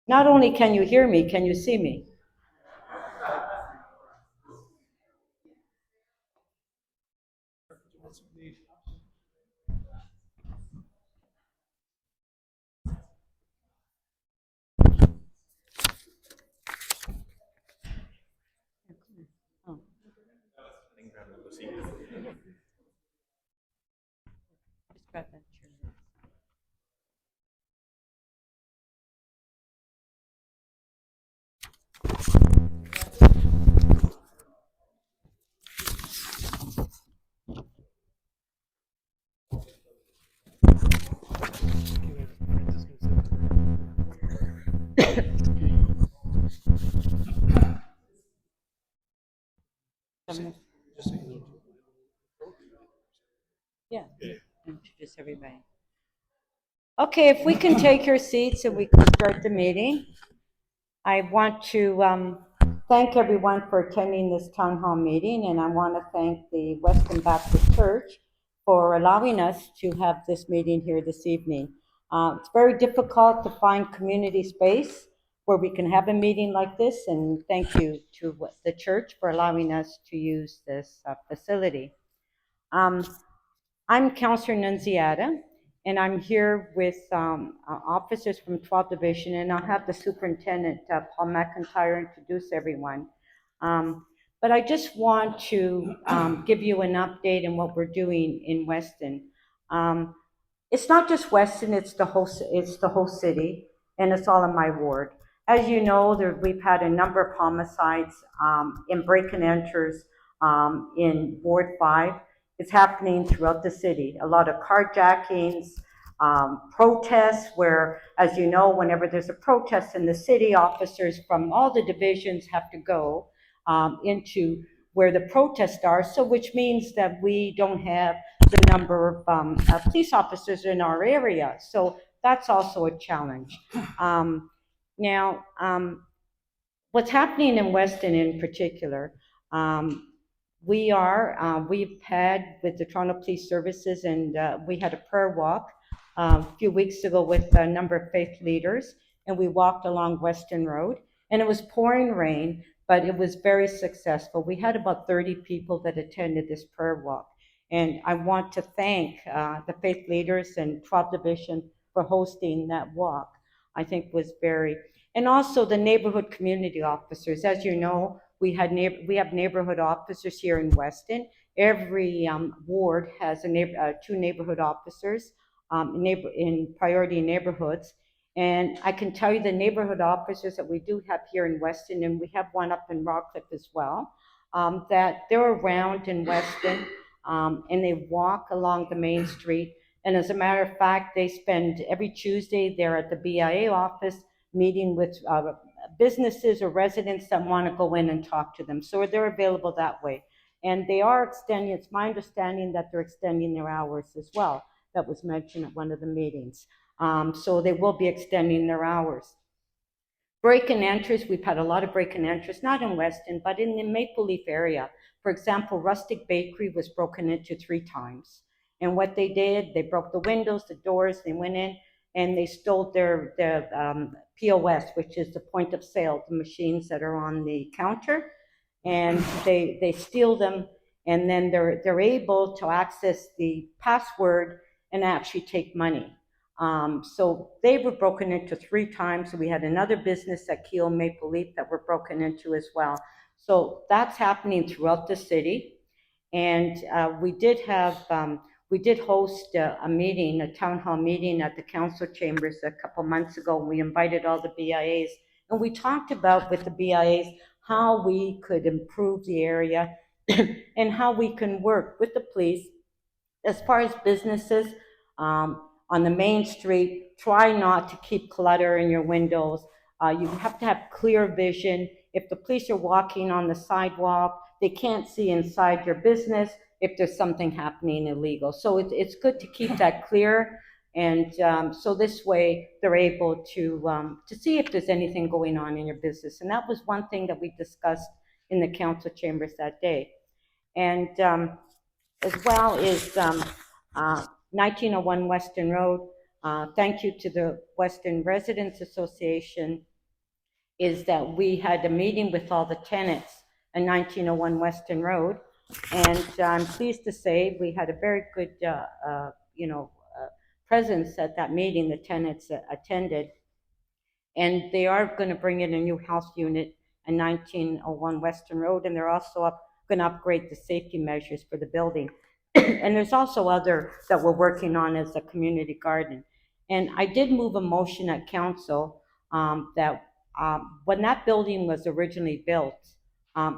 Not only can you hear me, can you see me? Oh. Just grab that chair. Yeah, introduce everybody. Okay, if we can take your seats and we can start the meeting. I want to thank everyone for attending this town hall meeting, and I want to thank the Weston Baptist Church for allowing us to have this meeting here this evening. It's very difficult to find community space where we can have a meeting like this, and thank you to the church for allowing us to use this facility. I'm Councillor Nunziata, and I'm here with officers from 12th Division, and I'll have the Superintendent, Paul MacIntyre, introduce everyone. But I just want to give you an update on what we're doing in Weston. It's not just Weston, it's the whole city, and it's all in my ward. As you know, we've had a number of homicides in break and enters in Ward 5. It's happening throughout the city. A lot of carjackings, protests where, as you know, whenever there's a protest in the city, officers from all the divisions have to go into where the protests are, so which means that we don't have the number of police officers in our area. So that's also a challenge. Now, what's happening in Weston in particular, we've had with the Toronto Police Services, and we had a prayer walk a few weeks ago with a number of faith leaders, and we walked along Weston Road, and it was pouring rain, but it was very successful. We had about 30 people that attended this prayer walk, and I want to thank the faith leaders and 12th Division for hosting that walk. I think was very, and also the neighborhood community officers. As you know, we have neighborhood officers here in Weston. Every ward has two neighborhood officers in priority neighborhoods. And I can tell you the neighborhood officers that we do have here in Weston, and we have one up in Rockcliffe as well, that they're around in Weston and they walk along the main street. And as a matter of fact, they spend every Tuesday there at the BIA office meeting with businesses or residents that want to go in and talk to them. So they're available that way. And they are extending, it's my understanding that they're extending their hours as well. That was mentioned at one of the meetings. So they will be extending their hours. Break and enters, we've had a lot of break and enters, not in Weston, but in the Maple Leaf area. For example, Rustic Bakery was broken into 3 times. And what they did, they broke the windows, the doors, they went in, and they stole their POS, which is the point of sale, the machines that are on the counter, and they steal them, and then they're able to access the password and actually take money. So they were broken into 3 times. So we had another business at Keel Maple Leaf that were broken into as well. So that's happening throughout the city. And we did host a meeting, a town hall meeting at the council chambers a couple months ago. We invited all the BIAs, and we talked about with the BIAs how we could improve the area and how we can work with the police as far as businesses on the main street. Try not to keep clutter in your windows. You have to have clear vision. If the police are walking on the sidewalk, they can't see inside your business if there's something happening illegal. So it's good to keep that clear. And so this way they're able to see if there's anything going on in your business. And that was one thing that we discussed in the council chambers that day. And as well as 1901 Weston Road. Thank you to the Weston Residents Association is that we had a meeting with all the tenants at 1901 Weston Road, and I'm pleased to say we had a very good, presence at that meeting. The tenants attended, and they are going to bring in a new house unit at 1901 Weston Road, and they're also going to upgrade the safety measures for the building. And there's also other that we're working on as a community garden. And I did move a motion at council that when that building was originally built,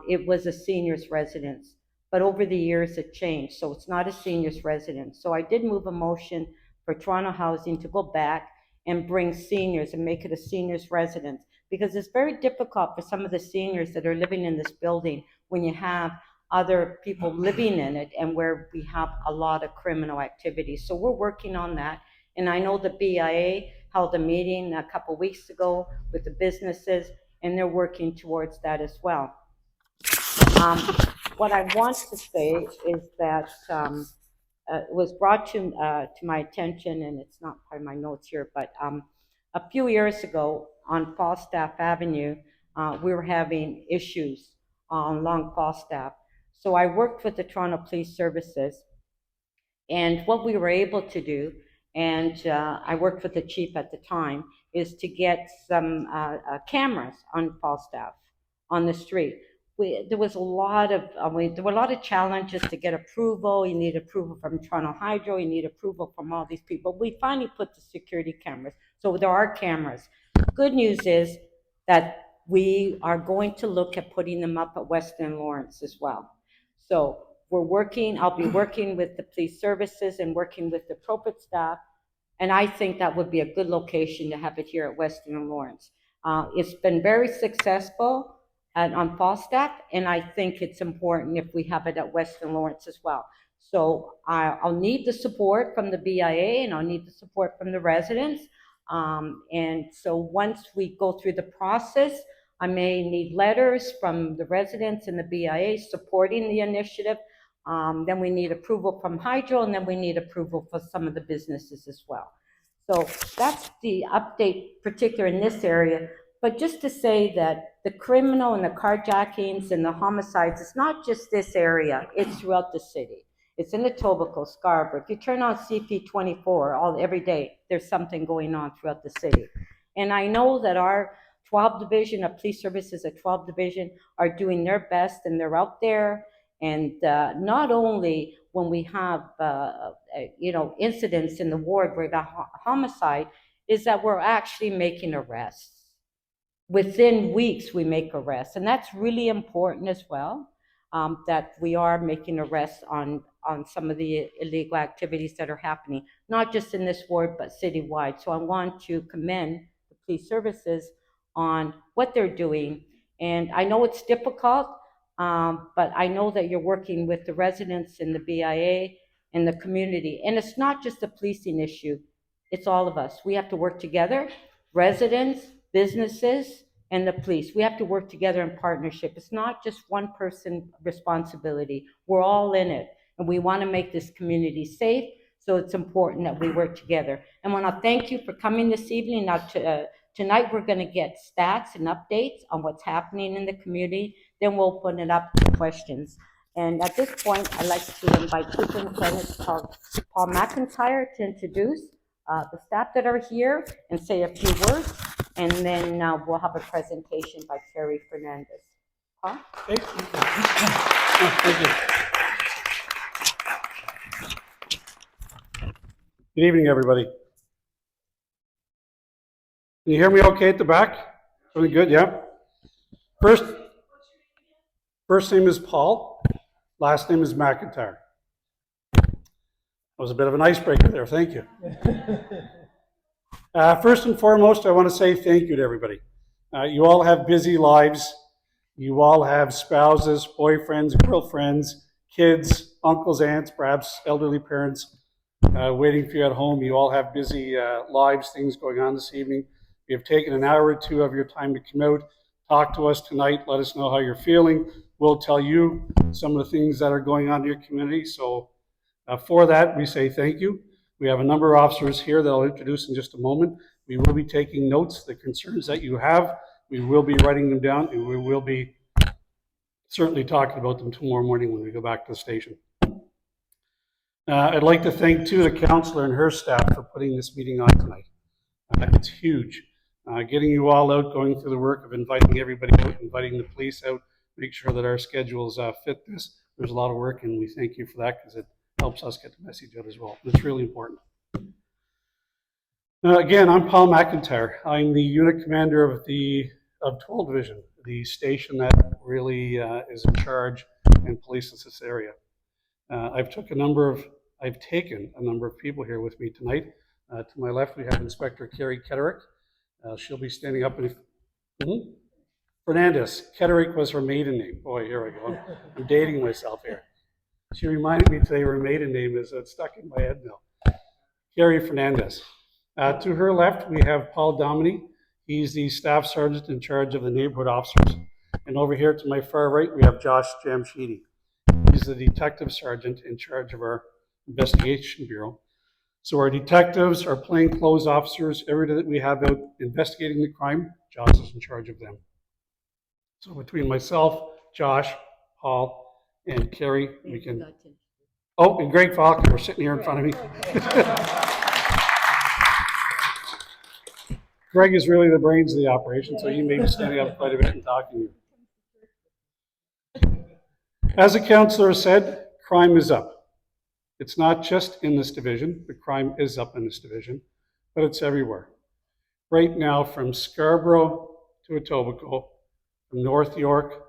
it was a seniors residence. But over the years it changed, so it's not a seniors residence. So I did move a motion for Toronto Housing to go back and bring seniors and make it a seniors residence, because it's very difficult for some of the seniors that are living in this building when you have other people living in it and where we have a lot of criminal activity. So we're working on that. And I know the BIA held a meeting a couple weeks ago with the businesses, and they're working towards that as well. What I want to say is that it was brought to my attention, and it's not part of my notes here, but a few years ago on Falstaff Avenue, we were having issues along Falstaff. So I worked with the Toronto Police Services, and what we were able to do, and I worked with the chief at the time, is to get some cameras on Falstaff on the street. There was a lot of there were a lot of challenges to get approval. You need approval from Toronto Hydro. You need approval from all these people. We finally put the security cameras, so there are cameras. Good news is that we are going to look at putting them up at Weston Lawrence as well. So we're working. I'll be working with the police services and working with the appropriate staff, and I think that would be a good location to have it here at Weston Lawrence. It's been very successful on Falstaff, and I think it's important if we have it at Weston Lawrence as well. So I'll need the support from the BIA, and I'll need the support from the residents. And so once we go through the process, I may need letters from the residents and the BIA supporting the initiative. Then we need approval from Hydro, and then we need approval for some of the businesses as well. So that's the update, particular in this area. But just to say that the criminal and the carjackings and the homicides, it's not just this area, it's throughout the city. It's in Etobicoke, Scarborough. If you turn on CP24 every day, there's something going on throughout the city. And I know that our 12 division of police services at 12 division are doing their best, and they're out there. And not only when we have incidents in the ward where we have homicide, is that we're actually making arrests. Within weeks, we make arrests, and that's really important as well, that we are making arrests on some of the illegal activities that are happening, not just in this ward, but citywide. So I want to commend the police services on what they're doing. And I know it's difficult, but I know that you're working with the residents and the BIA and the community. And it's not just a policing issue, it's all of us. We have to work together, residents, businesses, and the police. We have to work together in partnership. It's not just one person's responsibility. We're all in it, and we want to make this community safe, so it's important that we work together. And I want to thank you for coming this evening. Now, tonight we're going to get stats and updates on what's happening in the community. Then we'll open it up to questions. And at this point, I'd like to invite Superintendent Paul MacIntyre to introduce the staff that are here and say a few words, and then we'll have a presentation by Keri Fernandes. Paul? Thank you. Thank you. Good evening, everybody. Can you hear me okay at the back? Really good, yeah? First name is Paul, last name is MacIntyre. That was a bit of an icebreaker there, thank you. First and foremost, I want to say thank you to everybody. You all have busy lives. You all have spouses, boyfriends, girlfriends, kids, uncles, aunts, perhaps elderly parents waiting for you at home. You all have busy lives, things going on this evening. You have taken an hour or two of your time to come out, talk to us tonight, let us know how you're feeling. We'll tell you some of the things that are going on in your community. So for that, we say thank you. We have a number of officers here that I'll introduce in just a moment. We will be taking notes, the concerns that you have, We will be writing them down, and we will be certainly talking about them tomorrow morning when we go back to the station. I'd like to thank, too, the councillor and her staff for putting this meeting on tonight. It's huge. Getting you all out, going through the work of inviting everybody out, inviting the police out, make sure that our schedules fit this. There's a lot of work, and we thank you for that because it helps us get the message out as well. It's really important. Again, I'm Paul MacIntyre. I'm the unit commander of 12 Division, the station that really is in charge and polices this area. I've taken a number of people here with me tonight. To my left, we have Inspector Keri. She'll be standing up. Fernandes. Keri was her maiden name. Boy, here I go. I'm dating myself here. She reminded me today her maiden name is stuck in my head now. Keri Fernandes. To her left, we have Paul Dominey. He's the staff sergeant in charge of the neighborhood officers. And over here to my far right, we have Josh Jamshidi. He's the detective sergeant in charge of our investigation bureau. So our detectives, our plainclothes officers, everything that we have out investigating the crime, Josh is in charge of them. So between myself, Josh, Paul, and Keri, we can... Oh, and Greg Falcon, we're sitting here in front of me. Greg is really the brains of the operation, so he may be standing up quite a bit and talking to you. As the councillor said, crime is up. It's not just in this division, the crime is up in this division, but it's everywhere. Right now, from Scarborough to Etobicoke, from North York,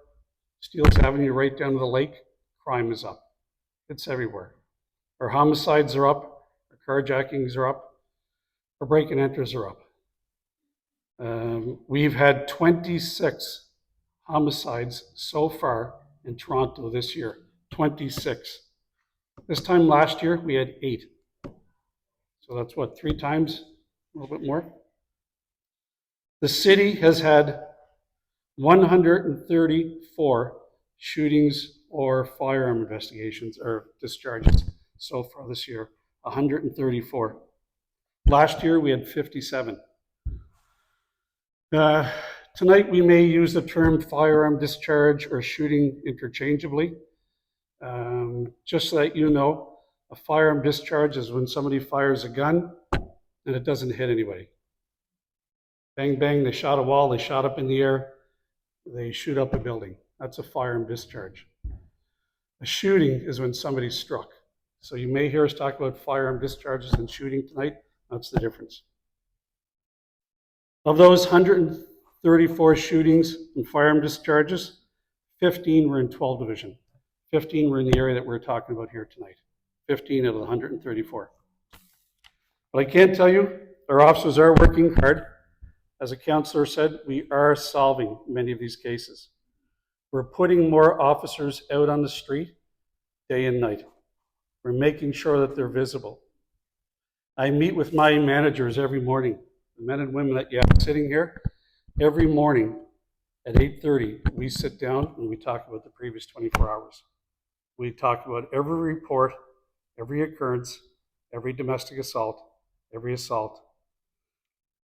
Steeles Avenue right down to the lake, crime is up. It's everywhere. Our homicides are up, our carjackings are up, our break and enters are up. We've had 26 homicides so far in Toronto this year, 26. This time last year, we had 8. So that's what, 3 times, a little bit more? The city has had 134 shootings or firearm investigations or discharges so far this year, 134. Last year, we had 57. Tonight, we may use the term firearm discharge or shooting interchangeably. Just so that you know, a firearm discharge is when somebody fires a gun and it doesn't hit anybody. Bang, bang, they shot a wall, they shot up in the air, they shoot up a building. That's a firearm discharge. A shooting is when somebody's struck. So you may hear us talk about firearm discharges and shooting tonight. That's the difference. Of those 134 shootings and firearm discharges, 15 were in 12 Division. 15 were in the area that we're talking about here tonight. 15 out of the 134. But I can tell you, our officers are working hard. As a councillor said, we are solving many of these cases. We're putting more officers out on the street day and night. We're making sure that they're visible. I meet with my managers every morning, the men and women that you have sitting here. Every morning at 8:30, we sit down and we talk about the previous 24 hours. We talk about every report, every occurrence, every domestic assault, every assault,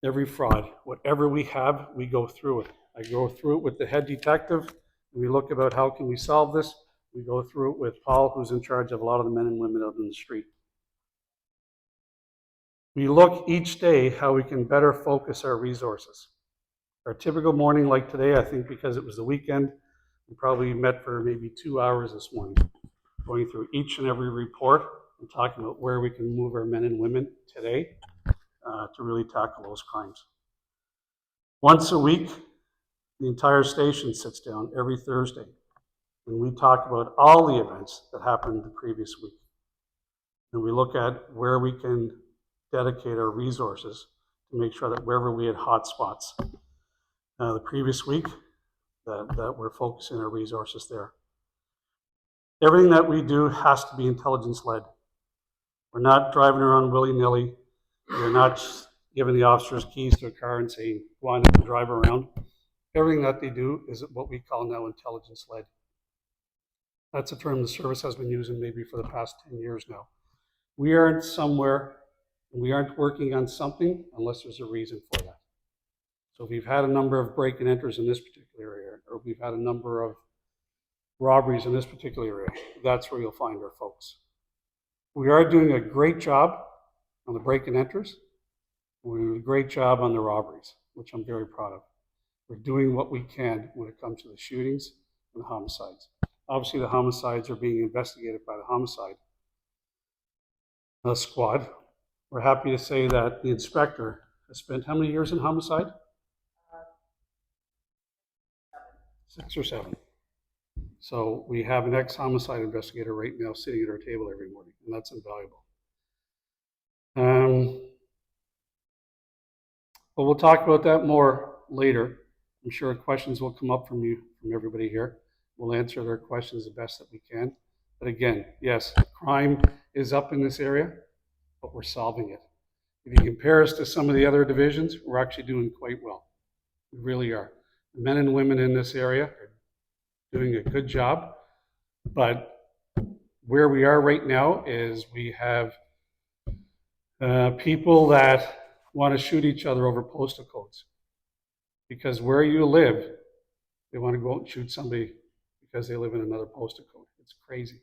every fraud. Whatever we have, we go through it. I go through it with the head detective. We look about how can we solve this. We go through it with Paul, who's in charge of a lot of the men and women out in the street. We look each day how we can better focus our resources. Our typical morning like today, I think because it was the weekend, we probably met for maybe 2 hours this morning, going through each and every report and talking about where we can move our men and women today to really tackle those crimes. Once a week, the entire station sits down every Thursday and we talk about all the events that happened the previous week. And we look at where we can dedicate our resources to make sure that wherever we had hot spots the previous week, that we're focusing our resources there. Everything that we do has to be intelligence-led. We're not driving around willy-nilly. We're not giving the officers keys to a car and saying, go on and drive around. Everything that they do is what we call now intelligence-led. That's a term the service has been using maybe for the past 10 years now. We aren't somewhere, and we aren't working on something unless there's a reason for that. So if we've had a number of break and enters in this particular area, or we've had a number of robberies in this particular area, that's where you'll find our folks. We are doing a great job on the break and enters. We're doing a great job on the robberies, which I'm very proud of. We're doing what we can when it comes to the shootings and the homicides. Obviously, the homicides are being investigated by the homicide squad. We're happy to say that the inspector has spent how many years in homicide? 6 or 7. So we have an ex-homicide investigator right now sitting at our table every morning, and that's invaluable. But we'll talk about that more later. I'm sure questions will come up from everybody here. We'll answer their questions the best that we can. But again, yes, crime is up in this area, but we're solving it. If you compare us to some of the other divisions, we're actually doing quite well. We really are. The men and women in this area are doing a good job, but where we are right now is we have people that want to shoot each other over postal codes. Because where you live, they want to go out and shoot somebody because they live in another postal code. It's crazy.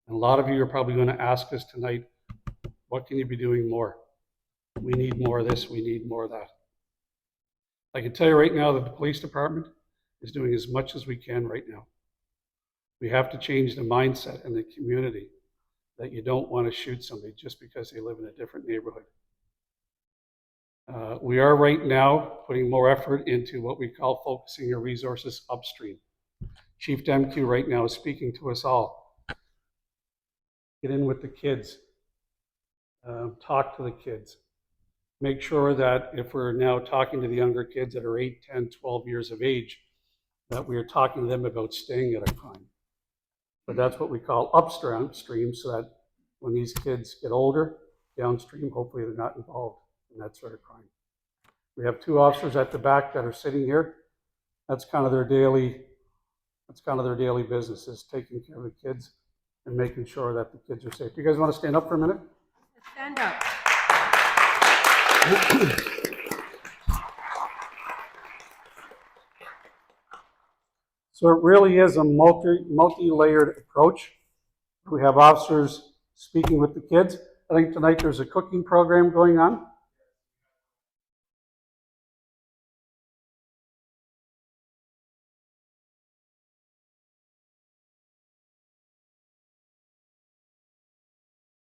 And a lot of you are probably going to ask us tonight, what can you be doing more? We need more of this, we need more of that. I can tell you right now that the police department is doing as much as we can right now. We have to change the mindset in the community that you don't want to shoot somebody just because they live in a different neighborhood. We are right now putting more effort into what we call focusing our resources upstream. Chief Demke right now is speaking to us all. Get in with the kids. Talk to the kids. Make sure that if we're now talking to the younger kids that are 8, 10, 12 years of age, that we are talking to them about staying at a crime. But that's what we call upstream, so that when these kids get older, downstream, hopefully they're not involved in that sort of crime. We have 2 officers at the back that are sitting here. That's kind of their daily business, is taking care of the kids and making sure that the kids are safe. Do you guys want to stand up for a minute? Stand up. So it really is a multi-layered approach. We have officers speaking with the kids. I think tonight there's a cooking program going on.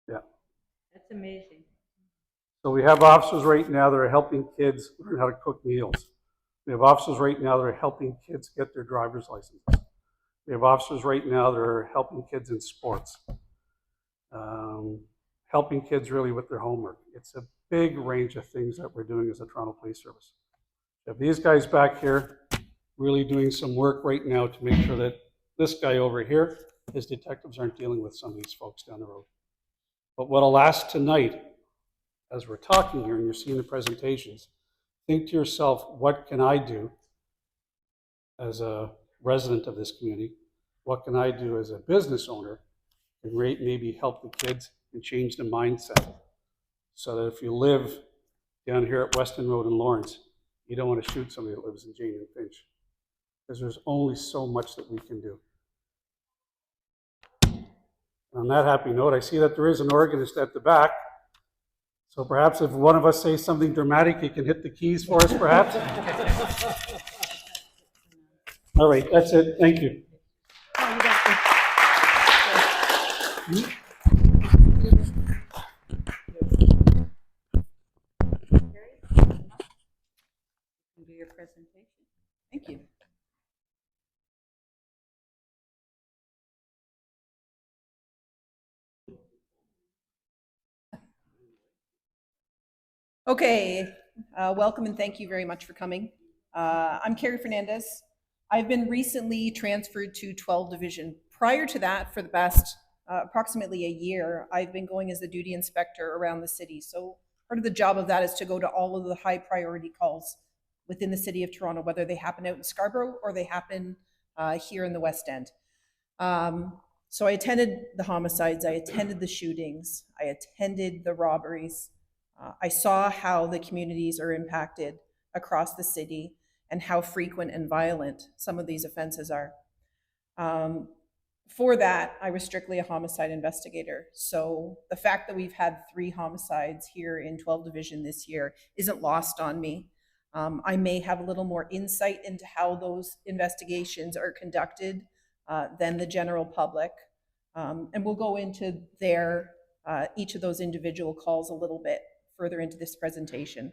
Yeah. That's amazing. So we have officers right now that are helping kids learn how to cook meals. We have officers right now that are helping kids get their driver's licenses. We have officers right now that are helping kids in sports, helping kids really with their homework. It's a big range of things that we're doing as a Toronto Police Service. We have these guys back here really doing some work right now to make sure that this guy over here, his detectives aren't dealing with some of these folks down the road. But what'll ask tonight, as we're talking here and you're seeing the presentations, think to yourself, what can I do as a resident of this community? What can I do as a business owner and maybe help the kids and change the mindset so that if you live down here at Weston Road in Lawrence, you don't want to shoot somebody that lives in Jane and Finch, because there's only so much that we can do. And on that happy note, I see that there is an organist at the back. So perhaps if one of us says something dramatic, he can hit the keys for us, perhaps. All right, that's it. Thank you. Keri, you can do your presentation. Thank you. Okay, welcome and thank you very much for coming. I'm Keri Fernandes. I've been recently transferred to 12 Division. Prior to that, for the past approximately a year, I've been going as the duty inspector around the city. So part of the job of that is to go to all of the high priority calls within the city of Toronto, whether they happen out in Scarborough or they happen here in the West End. So I attended the homicides, I attended the shootings, I attended the robberies. I saw how the communities are impacted across the city and how frequent and violent some of these offenses are. For that, I was strictly a homicide investigator. So the fact that we've had 3 homicides here in 12 Division this year isn't lost on me. I may have a little more insight into how those investigations are conducted than the general public. And we'll go into each of those individual calls a little bit further into this presentation.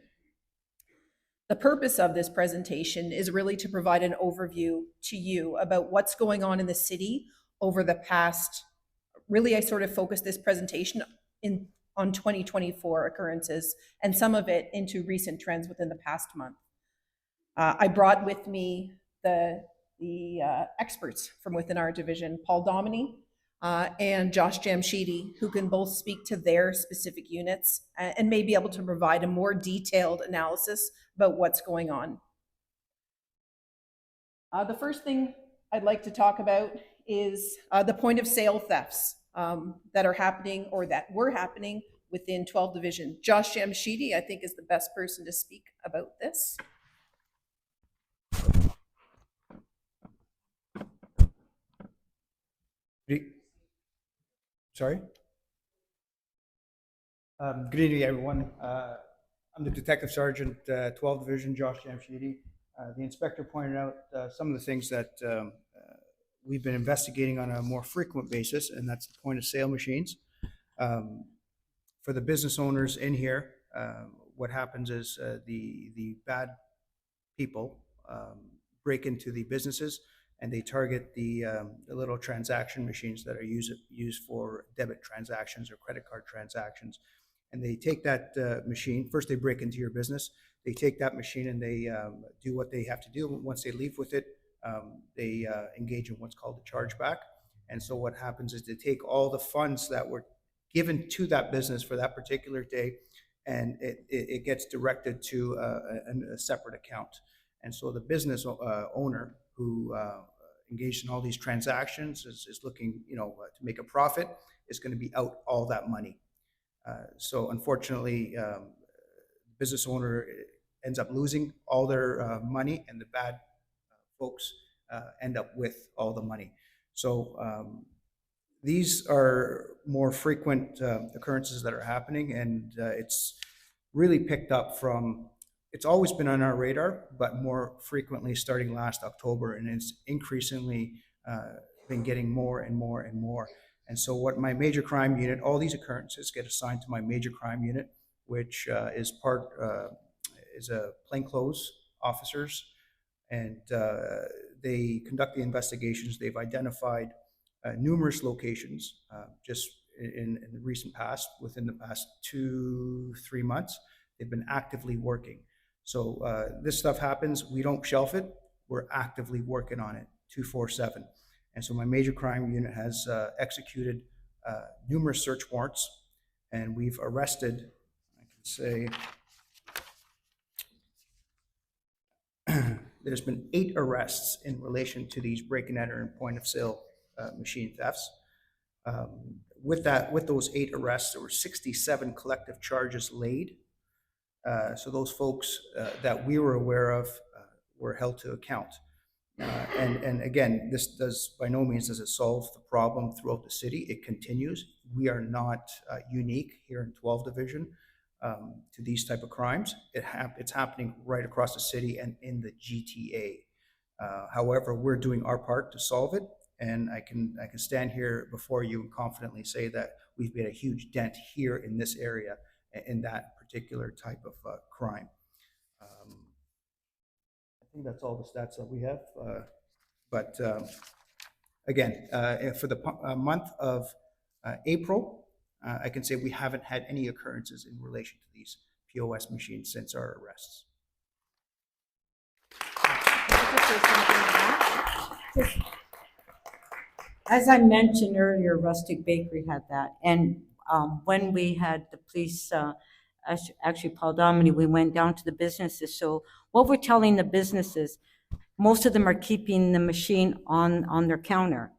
The purpose of this presentation is really to provide an overview to you about what's going on in the city over the past, really I sort of focused this presentation on 2024 occurrences and some of it into recent trends within the past month. I brought with me the experts from within our division, Paul Dominey and Josh Jamshidi, who can both speak to their specific units and may be able to provide a more detailed analysis about what's going on. The first thing I'd like to talk about is the point of sale thefts that are happening or that were happening within 12 Division. Josh Jamshidi, I think, is the best person to speak about this. Sorry? Good evening, everyone. I'm the Detective Sergeant, 12th Division, Josh Jamshidi. The inspector pointed out some of the things that we've been investigating on a more frequent basis, and that's the point of sale machines. For the business owners in here, what happens is the bad people break into the businesses and they target the little transaction machines that are used for debit transactions or credit card transactions. And they take that machine, first they break into your business, they take that machine and they do what they have to do. Once they leave with it, they engage in what's called the chargeback. And so what happens is they take all the funds that were given to that business for that particular day, and it gets directed to a separate account. And so the business owner who engaged in all these transactions is looking, to make a profit, is going to be out all that money. So unfortunately, the business owner ends up losing all their money, and the bad folks end up with all the money. So these are more frequent occurrences that are happening, and it's really picked up from, it's always been on our radar, but more frequently starting last October, and it's increasingly been getting more and more and more. And so what my major crime unit, all these occurrences get assigned to my major crime unit, which is a plainclothes officers, and they conduct the investigations. They've identified numerous locations just in the recent past, within the past 2-3 months. They've been actively working. So this stuff happens, we don't shelf it, we're actively working on it 24/7. And so my major crime unit has executed numerous search warrants, and we've arrested, I can say, there's been 8 arrests in relation to these break and enter and point of sale machine thefts. With those 8 arrests, there were 67 collective charges laid. So those folks that we were aware of were held to account. And again, this does, by no means does it solve the problem throughout the city. It continues. We are not unique here in 12 Division to these type of crimes. It's happening right across the city and in the GTA. However, we're doing our part to solve it, and I can stand here before you and confidently say that we've made a huge dent here in this area in that particular type of crime. I think that's all the stats that we have. But again, for the month of April, I can say we haven't had any occurrences in relation to these POS machines since our arrests. As I mentioned earlier, Rustic Bakery had that. And when we had the police, actually Paul Dominey, we went down to the businesses. So what we're telling the businesses, most of them are keeping the machine on their counter.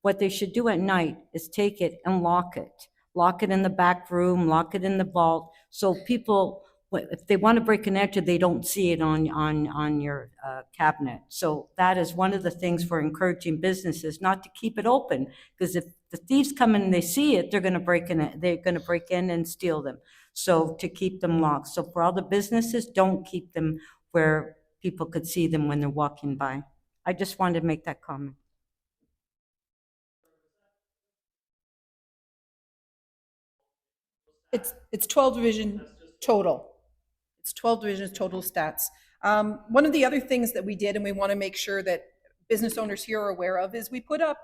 What they should do at night is take it and lock it. Lock it in the back room, lock it in the vault. So people, if they want to break and enter, they don't see it on your cabinet. So that is one of the things we're encouraging businesses not to keep it open, because if the thieves come in and they see it, they're going to break in and steal them. So to keep them locked. So for all the businesses, don't keep them where people could see them when they're walking by. I just wanted to make that comment. It's 12 division total. It's 12 divisions total stats. One of the other things that we did, and we want to make sure that business owners here are aware of, is we put up,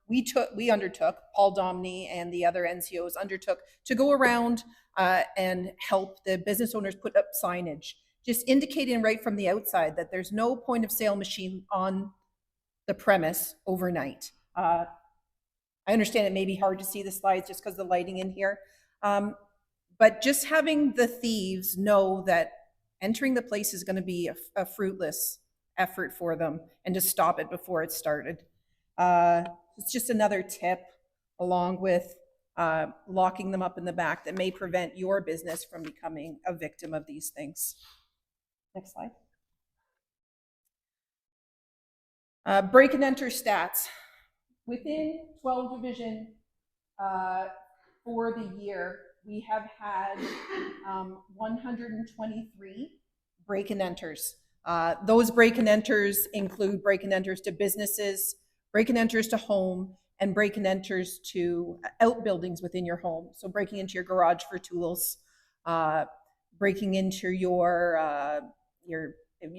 we undertook, Paul Dominey and the other NCOs undertook to go around and help the business owners put up signage, just indicating right from the outside that there's no point of sale machine on the premise overnight. I understand it may be hard to see the slides just because of the lighting in here. But just having the thieves know that entering the place is going to be a fruitless effort for them, and to stop it before it started. It's just another tip, along with locking them up in the back, that may prevent your business from becoming a victim of these things. Next slide. Break and enter stats. Within 12 division for the year, we have had 123 break and enters. Those break and enters include break and enters to businesses, break and enters to home, and break and enters to outbuildings within your home. So breaking into your garage for tools, breaking into your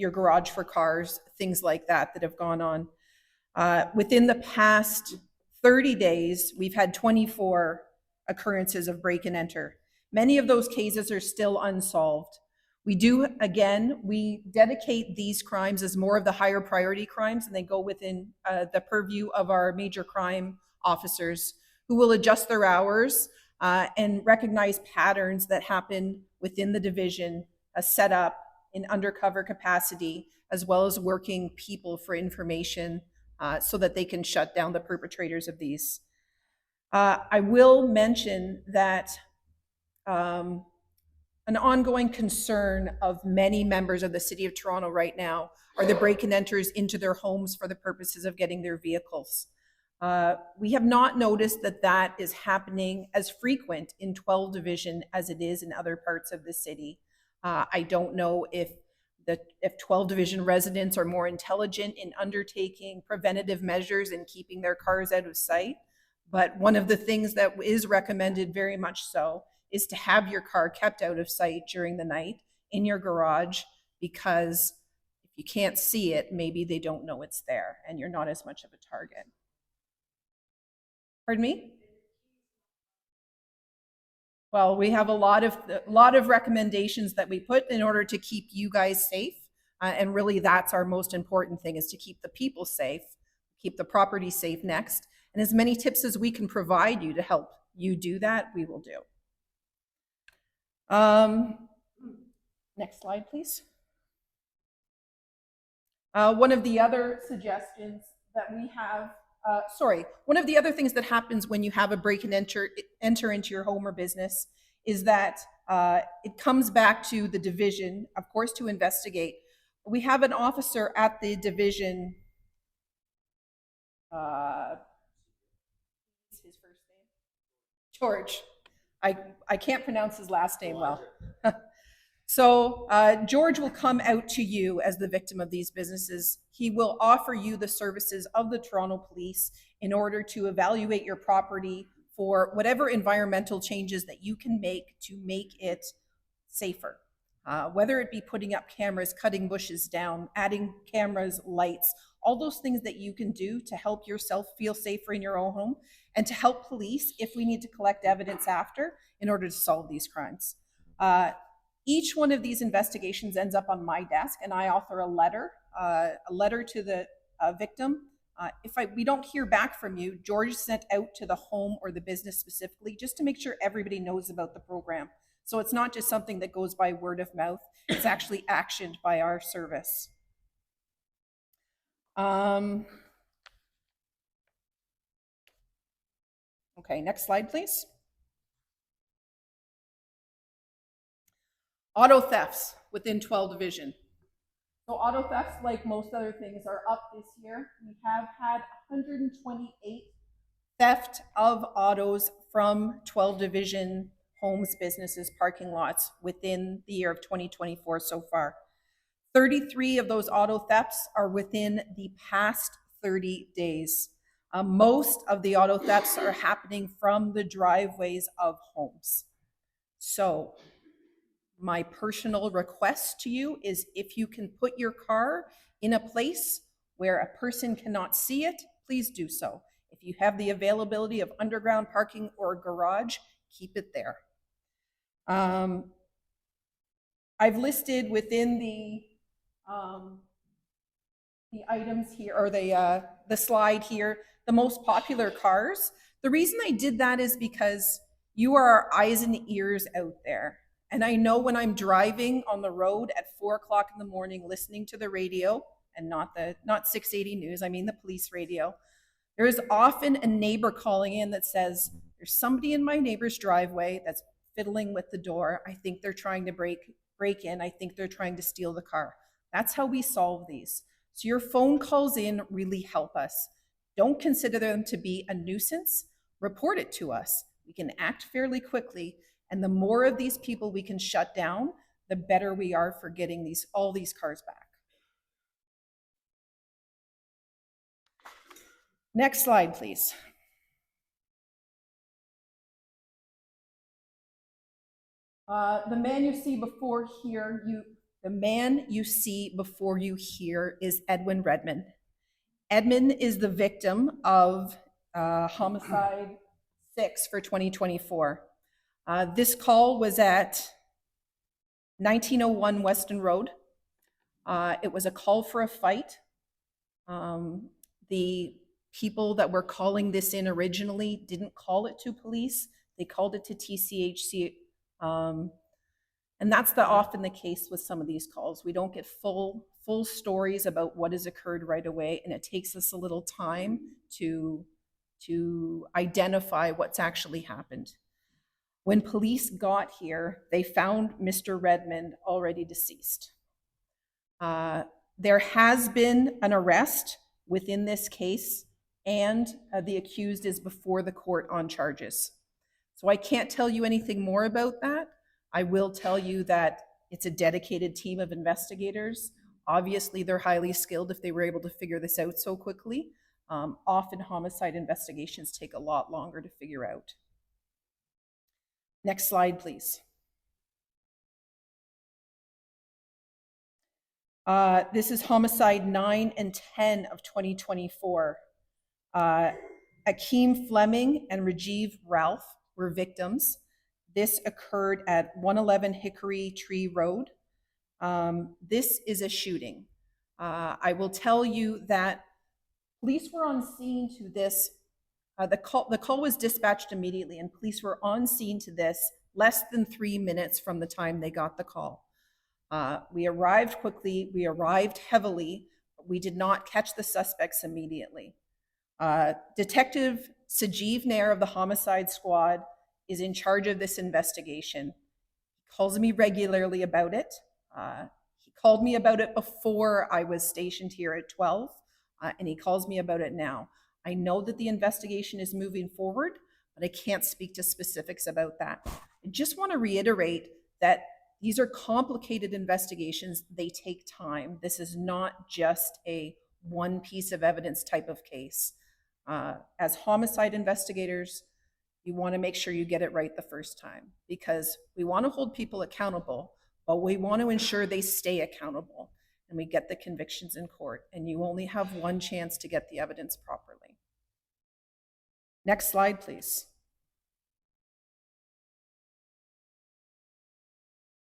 garage for cars, things like that have gone on. Within the past 30 days, we've had 24 occurrences of break and enter. Many of those cases are still unsolved. We dedicate these crimes as more of the higher priority crimes, and they go within the purview of our major crime officers, who will adjust their hours and recognize patterns that happen within the division, set up in undercover capacity, as well as working people for information so that they can shut down the perpetrators of these. I will mention that an ongoing concern of many members of the City of Toronto right now are the break and enters into their homes for the purposes of getting their vehicles. We have not noticed that is happening as frequent in 12 division as it is in other parts of the city. I don't know if 12 division residents are more intelligent in undertaking preventative measures and keeping their cars out of sight. But one of the things that is recommended very much so is to have your car kept out of sight during the night in your garage, because if you can't see it, maybe they don't know it's there and you're not as much of a target. Pardon me? Well, we have a lot of recommendations that we put in order to keep you guys safe. And really that's our most important thing, is to keep the people safe, keep the property safe next. And as many tips as we can provide you to help you do that, we will do. Next slide, please. One of the other suggestions that we have, one of the other things that happens when you have a break and enter into your home or business is that it comes back to the division, of course, to investigate. We have an officer at the division, his first name? George. I can't pronounce his last name well. So George will come out to you as the victim of these businesses. He will offer you the services of the Toronto Police in order to evaluate your property for whatever environmental changes that you can make to make it safer. Whether it be putting up cameras, cutting bushes down, adding cameras, lights, all those things that you can do to help yourself feel safer in your own home, and to help police if we need to collect evidence after in order to solve these crimes. Each one of these investigations ends up on my desk, and I author a letter to the victim. If we don't hear back from you, George is sent out to the home or the business specifically, just to make sure everybody knows about the program. So it's not just something that goes by word of mouth, it's actually actioned by our service. Okay, next slide, please. Auto thefts within 12 Division. So auto thefts, like most other things, are up this year. We have had 128 theft of autos from 12 Division homes, businesses, parking lots within the year of 2024 so far. 33 of those auto thefts are within the past 30 days. Most of the auto thefts are happening from the driveways of homes. So my personal request to you is if you can put your car in a place where a person cannot see it, please do so. If you have the availability of underground parking or garage, keep it there. I've listed within the items here, or the slide here, the most popular cars. The reason I did that is because you are our eyes and ears out there. And I know when I'm driving on the road at 4 o'clock in the morning, listening to the radio, and not 680 News, I mean the police radio, there is often a neighbor calling in that says, there's somebody in my neighbor's driveway that's fiddling with the door. I think they're trying to break in. I think they're trying to steal the car. That's how we solve these. So your phone calls in really help us. Don't consider them to be a nuisance. Report it to us. We can act fairly quickly, and the more of these people we can shut down, the better we are for getting all these cars back. Next slide, please. The man you see before you here is Edwin Redmond. Edmund is the victim of homicide 6 for 2024. This call was at 1901 Weston Road. It was a call for a fight. The people that were calling this in originally didn't call it to police. They called it to TCHC. And that's often the case with some of these calls. We don't get full stories about what has occurred right away, and it takes us a little time to identify what's actually happened. When police got here, they found Mr. Redmond already deceased. There has been an arrest within this case, and the accused is before the court on charges. So I can't tell you anything more about that. I will tell you that it's a dedicated team of investigators. Obviously, they're highly skilled if they were able to figure this out so quickly. Often homicide investigations take a lot longer to figure out. Next slide, please. This is homicide 9 and 10 of 2024. Akeem Fleming and Rajiv Ralph were victims. This occurred at 111 Hickory Tree Road. This is a shooting. I will tell you that police were on scene to this. The call was dispatched immediately, and police were on scene to this less than 3 minutes from the time they got the call. We arrived quickly, we arrived heavily, but we did not catch the suspects immediately. Detective Sajeev Nair of the homicide squad is in charge of this investigation. He calls me regularly about it. He called me about it before I was stationed here at 12, and he calls me about it now. I know that the investigation is moving forward, but I can't speak to specifics about that. I just want to reiterate that these are complicated investigations. They take time. This is not just a one piece of evidence type of case. As homicide investigators, you want to make sure you get it right the first time, because we want to hold people accountable, but we want to ensure they stay accountable and we get the convictions in court, and you only have one chance to get the evidence properly. Next slide, please.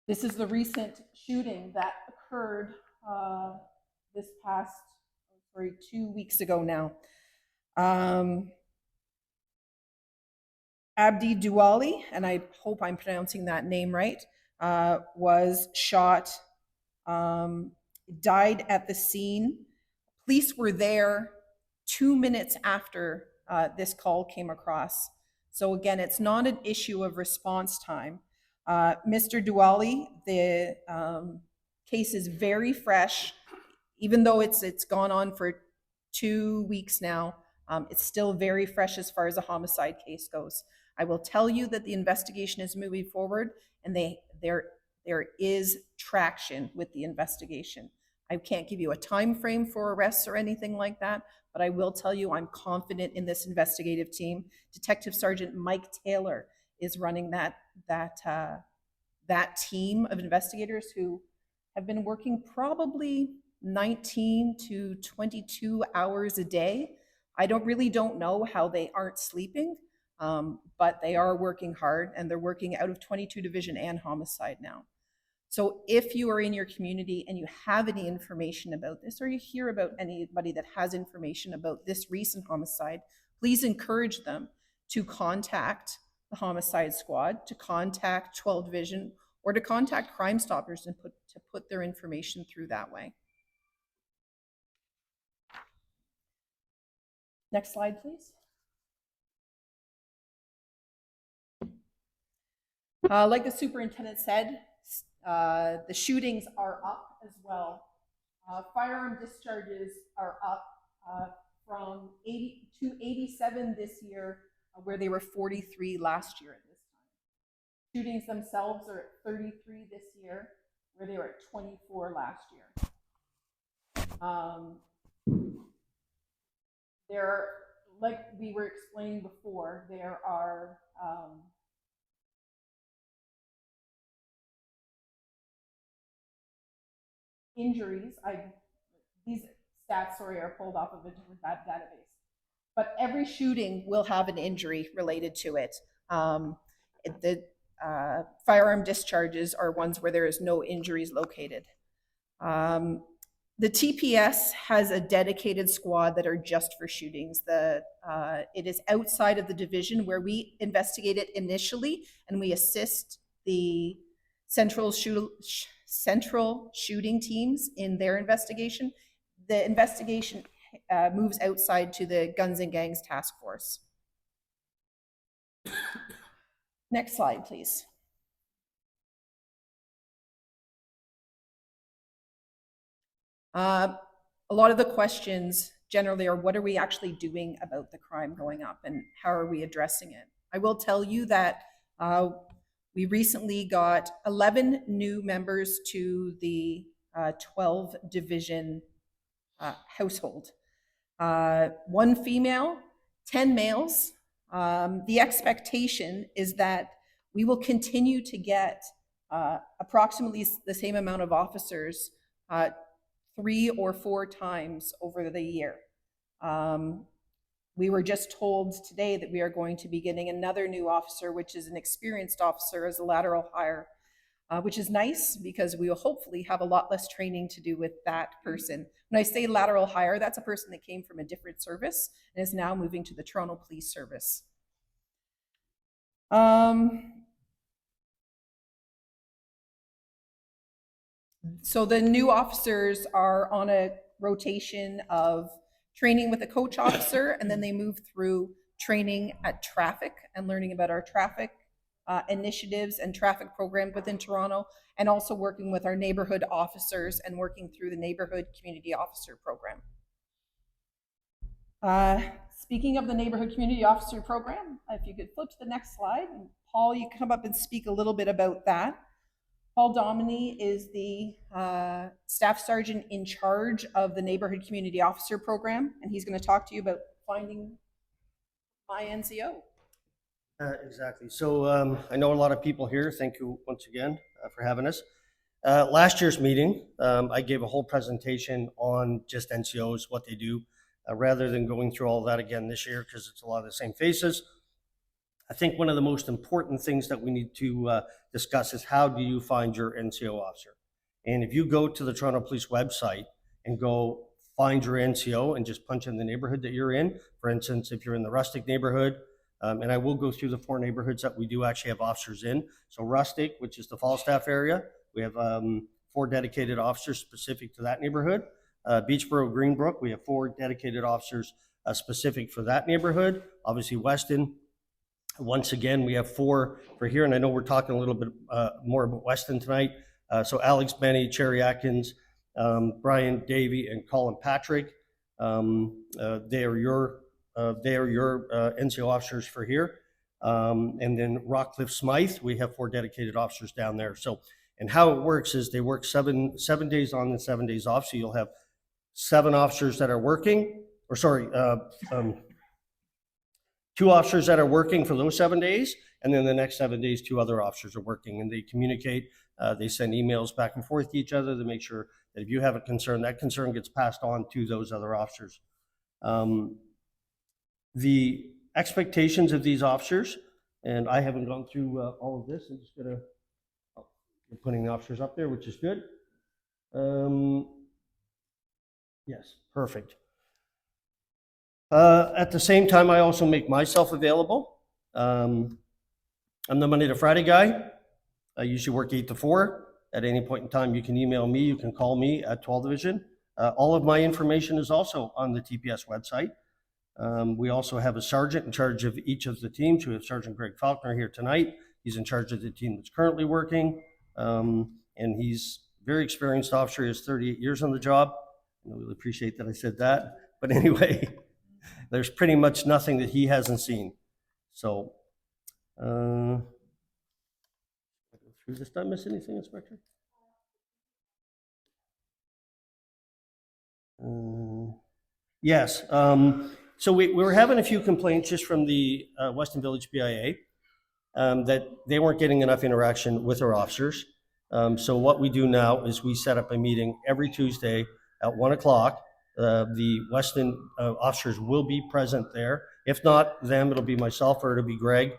This is the recent shooting that occurred this past, 2 weeks ago now. Abdi Duwali, and I hope I'm pronouncing that name right, was shot, died at the scene. Police were there 2 minutes after this call came across. So again, it's not an issue of response time. Mr. Duwali, the case is very fresh. Even though it's gone on for 2 weeks now, it's still very fresh as far as a homicide case goes. I will tell you that the investigation is moving forward, and there is traction with the investigation. I can't give you a time frame for arrests or anything like that, but I will tell you I'm confident in this investigative team. Detective Sergeant Mike Taylor is running that team of investigators who have been working probably 19 to 22 hours a day. I don't know how they aren't sleeping, but they are working hard, and they're working out of 22 Division and homicide now. So if you are in your community and you have any information about this, or you hear about anybody that has information about this recent homicide, please encourage them to contact the homicide squad, to contact 12 Division, or to contact Crime Stoppers and put their information through that way. Next slide, please. Like the superintendent said, the shootings are up as well. Firearm discharges are up from 80 to 87 this year, where they were 43 last year at this time. Shootings themselves are at 33 this year, where they were at 24 last year. There are, like we were explaining before, there are injuries. These stats, sorry, are pulled off of a different database. But every shooting will have an injury related to it. The firearm discharges are ones where there is no injuries located. The TPS has a dedicated squad that are just for shootings. It is outside of the division where we investigate it initially, and we assist the central shooting teams in their investigation. The investigation moves outside to the Guns and Gangs Task Force. Next slide, please. A lot of the questions generally are, what are we actually doing about the crime going up, and how are we addressing it? I will tell you that we recently got 11 new members to the 12 Division household. 1 female, 10 males. The expectation is that we will continue to get approximately the same amount of officers 3 or 4 times over the year. We were just told today that we are going to be getting another new officer, which is an experienced officer as a lateral hire, which is nice because we will hopefully have a lot less training to do with that person. When I say lateral hire, that's a person that came from a different service and is now moving to the Toronto Police Service. So the new officers are on a rotation of training with a coach officer, and then they move through training at traffic and learning about our traffic initiatives and traffic programs within Toronto, and also working with our neighborhood officers and working through the neighborhood community officer program. Speaking of the neighborhood community officer program, if you could flip to the next slide, and Paul, you come up and speak a little bit about that. Paul Dominey is the staff sergeant in charge of the neighborhood community officer program, and he's going to talk to you about finding my NCO. Exactly. So I know a lot of people here. Thank you once again for having us. Last year's meeting, I gave a whole presentation on just NCOs, what they do, rather than going through all that again this year because it's a lot of the same faces. I think one of the most important things that we need to discuss is how do you find your NCO officer? And if you go to the Toronto Police website and go find your NCO and just punch in the neighborhood that you're in, for instance, if you're in the Rustic neighborhood, and I will go through the 4 neighborhoods that we do actually have officers in. So Rustic, which is the Falstaff area, we have 4 dedicated officers specific to that neighborhood. Beachboro, Greenbrook, we have 4 dedicated officers specific for that neighborhood. Obviously Weston, Once again, we have 4 for here, and I know we're talking a little bit more about Weston tonight. So Alex Benny, Cherry Atkins, Brian Davey, and Colin Patrick. They are your NCO officers for here. And then Rockcliffe Smythe, we have 4 dedicated officers down there. So, and how it works is they work seven days on and 7 days off. So you'll have 7 officers that are working, or sorry, 2 officers that are working for those 7 days, and then the next 7 days, 2 other officers are working, and they communicate. They send emails back and forth to each other to make sure that if you have a concern, that concern gets passed on to those other officers. The expectations of these officers, and I haven't gone through all of this. I'm just gonna, we're putting the officers up there, which is good. Yes, perfect. At the same time, I also make myself available. I'm the Monday to Friday guy. I usually work 8 to 4. At any point in time, you can email me, you can call me at 12 Division. All of my information is also on the TPS website. We also have a sergeant in charge of each of the teams. We have Sergeant Greg Faulkner here tonight. He's in charge of the team that's currently working. And he's a very experienced officer. He has 38 years on the job. I really appreciate that I said that. But anyway, there's pretty much nothing that he hasn't seen. So, through this, did I miss anything, Inspector? Yes. So we were having a few complaints just from the Weston Village BIA that they weren't getting enough interaction with our officers. So what we do now is we set up a meeting every Tuesday at 1 o'clock. The Weston officers will be present there. If not them, it'll be myself or it'll be Greg.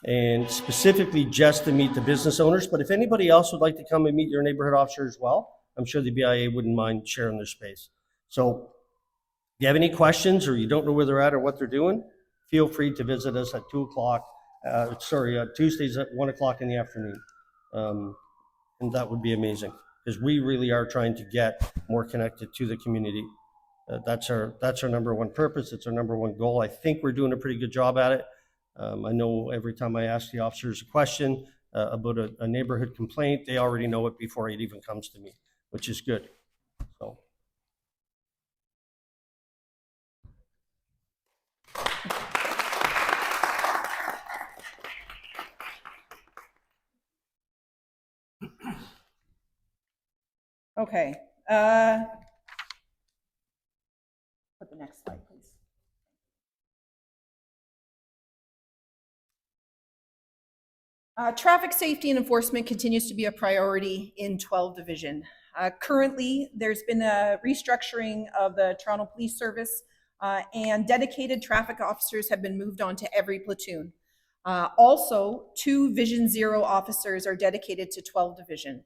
And specifically just to meet the business owners. But if anybody else would like to come and meet your neighborhood officer as well, I'm sure the BIA wouldn't mind sharing their space. So if you have any questions or you don't know where they're at or what they're doing, feel free to visit us at 2 o'clock, Tuesdays at 1 o'clock in the afternoon. And that would be amazing because we really are trying to get more connected to the community. That's our number one purpose. It's our number one goal. I think we're doing a pretty good job at it. I know every time I ask the officers a question about a neighborhood complaint, they already know it before it even comes to me, which is good. So. Okay. Put the next slide, please. Traffic safety and enforcement continues to be a priority in 12 Division. Currently, there's been a restructuring of the Toronto Police Service and dedicated traffic officers have been moved on to every platoon. Also, 2 Vision Zero officers are dedicated to 12 Division.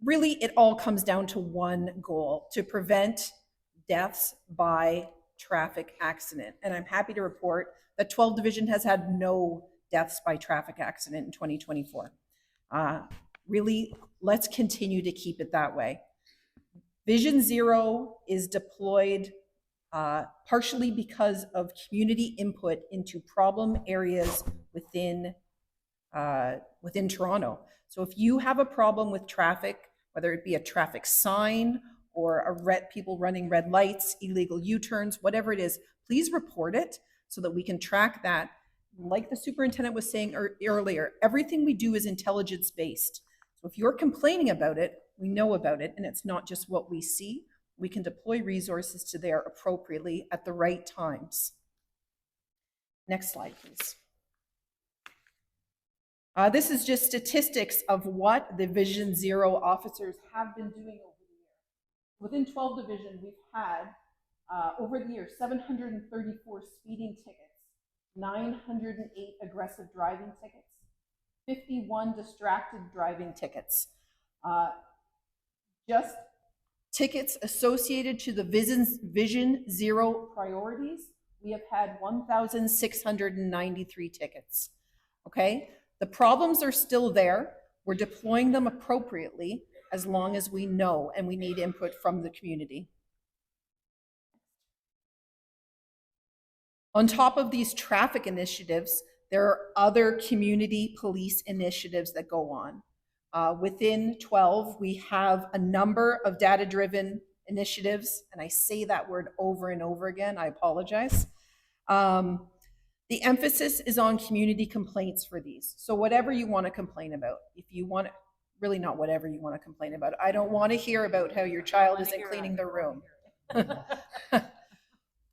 Really, it all comes down to one goal, to prevent deaths by traffic accident. And I'm happy to report that 12 Division has had no deaths by traffic accident in 2024. Really, let's continue to keep it that way. Vision Zero is deployed partially because of community input into problem areas within Toronto. So if you have a problem with traffic, whether it be a traffic sign or people running red lights, illegal U-turns, whatever it is, please report it so that we can track that. Like the superintendent was saying earlier, everything we do is intelligence-based. So if you're complaining about it, we know about it, and it's not just what we see. We can deploy resources to there appropriately at the right times. Next slide, please. This is just statistics of what the Vision Zero officers have been doing over the year. Within 12 Division, we've had, over the year, 734 speeding tickets, 908 aggressive driving tickets, 51 distracted driving tickets. Just tickets associated to the Vision Zero priorities, we have had 1,693 tickets, okay? The problems are still there. We're deploying them appropriately as long as we know and we need input from the community. On top of these traffic initiatives, there are other community police initiatives that go on. Within 12, we have a number of data-driven initiatives, and I say that word over and over again, I apologize. The emphasis is on community complaints for these. So whatever you want to complain about, if you want, really not whatever you want to complain about. I don't want to hear about how your child isn't cleaning their room.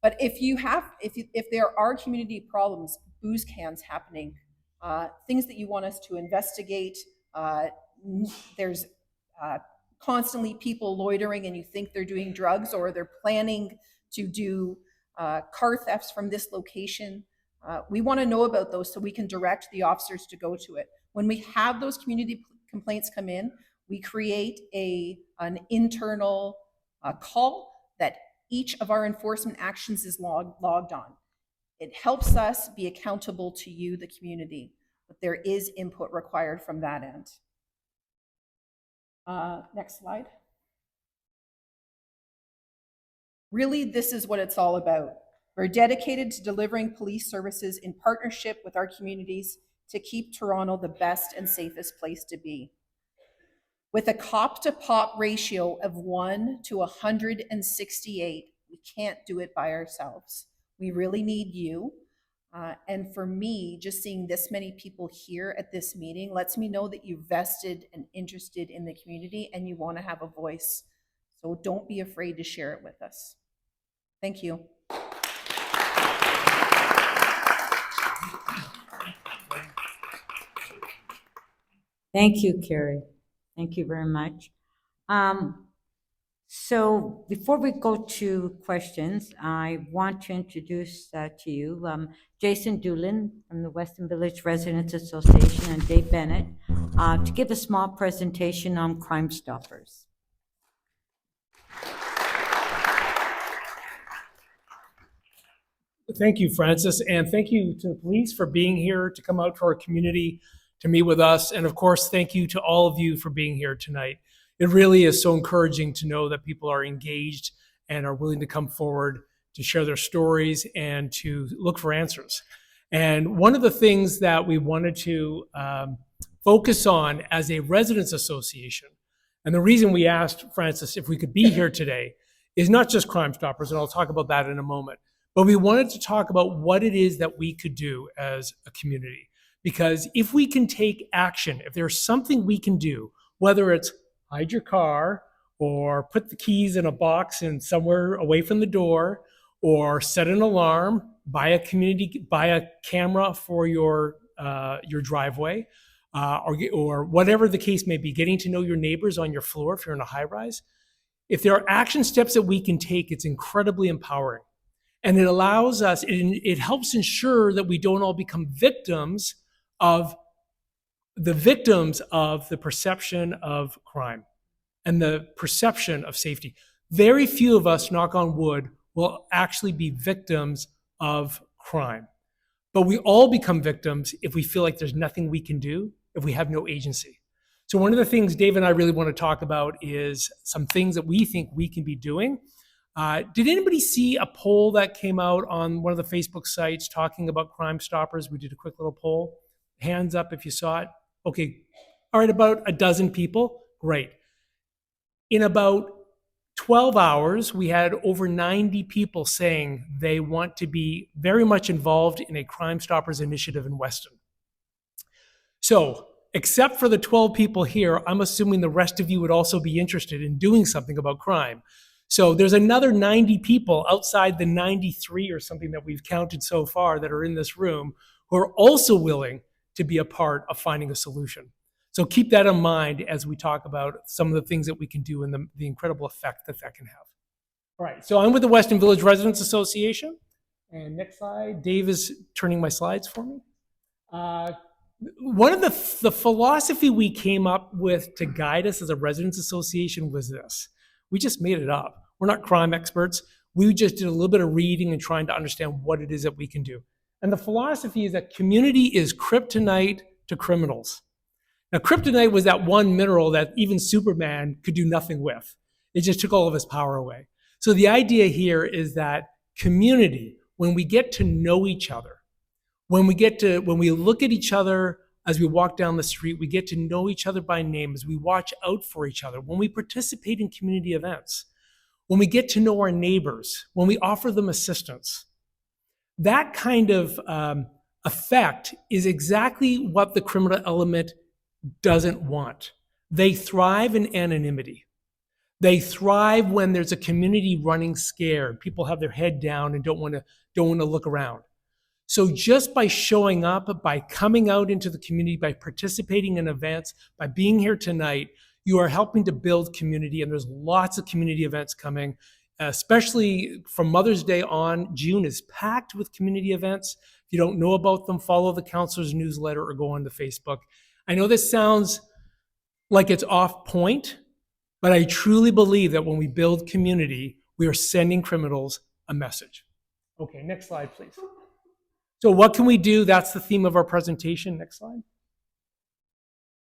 But if there are community problems, booze cans happening, things that you want us to investigate, there's constantly people loitering and you think they're doing drugs or they're planning to do car thefts from this location. We want to know about those so we can direct the officers to go to it. When we have those community complaints come in, we create an internal call that each of our enforcement actions is logged on. It helps us be accountable to you, the community, but there is input required from that end. Next slide. Really, this is what it's all about. We're dedicated to delivering police services in partnership with our communities to keep Toronto the best and safest place to be. With a cop to pop ratio of 1 to 168, we can't do it by ourselves. We really need you. And for me, just seeing this many people here at this meeting lets me know that you're vested and interested in the community and you want to have a voice. So don't be afraid to share it with us. Thank you. Thank you, Keri. Thank you very much. So before we go to questions, I want to introduce to you Jason Doolan from the Weston Village Residents Association and Dave Bennett to give a small presentation on Crime Stoppers. Thank you, Francis, and thank you to the police for being here to come out to our community to meet with us. And of course, thank you to all of you for being here tonight. It really is so encouraging to know that people are engaged and are willing to come forward to share their stories and to look for answers. And one of the things that we wanted to focus on as a residents association, and the reason we asked Francis if we could be here today, is not just Crime Stoppers, and I'll talk about that in a moment, but we wanted to talk about what it is that we could do as a community. Because if we can take action, if there's something we can do, whether it's hide your car or put the keys in a box and somewhere away from the door, or set an alarm, buy a camera for your driveway, or whatever the case may be, getting to know your neighbors on your floor if you're in a high rise. If there are action steps that we can take, it's incredibly empowering. And it allows us, it helps ensure that we don't all become victims of the perception of crime and the perception of safety. Very few of us, knock on wood, will actually be victims of crime. But we all become victims if we feel like there's nothing we can do, if we have no agency. So one of the things Dave and I really want to talk about is some things that we think we can be doing. Did anybody see a poll that came out on one of the Facebook sites talking about Crime Stoppers? We did a quick little poll. Hands up if you saw it. Okay, all right, about a dozen people. Great. In about 12 hours, we had over 90 people saying they want to be very much involved in a Crime Stoppers initiative in Weston. So, except for the 12 people here, I'm assuming the rest of you would also be interested in doing something about crime. So there's another 90 people outside the 93 or something that we've counted so far that are in this room who are also willing to be a part of finding a solution. So keep that in mind as we talk about some of the things that we can do and the incredible effect that that can have. All right, so I'm with the Weston Village Residents Association. And next slide, Dave is turning my slides for me. One of the philosophy we came up with to guide us as a residents association was this. We just made it up. We're not crime experts. We just did a little bit of reading and trying to understand what it is that we can do. And the philosophy is that community is kryptonite to criminals. Now, kryptonite was that one mineral that even Superman could do nothing with. It just took all of his power away. So the idea here is that community, when we get to know each other, when we look at each other as we walk down the street, we get to know each other by name, as we watch out for each other, when we participate in community events, when we get to know our neighbors, when we offer them assistance. That kind of effect is exactly what the criminal element doesn't want. They thrive in anonymity. They thrive when there's a community running scared. People have their head down and don't want to look around. So just by showing up, by coming out into the community, by participating in events, by being here tonight, you are helping to build community, and there's lots of community events coming, especially from Mother's Day on. June is packed with community events. If you don't know about them, follow the councilor's newsletter or go on to Facebook. I know this sounds like it's off point, but I truly believe that when we build community, we are sending criminals a message. Okay, next slide, please. So what can we do? That's the theme of our presentation. Next slide.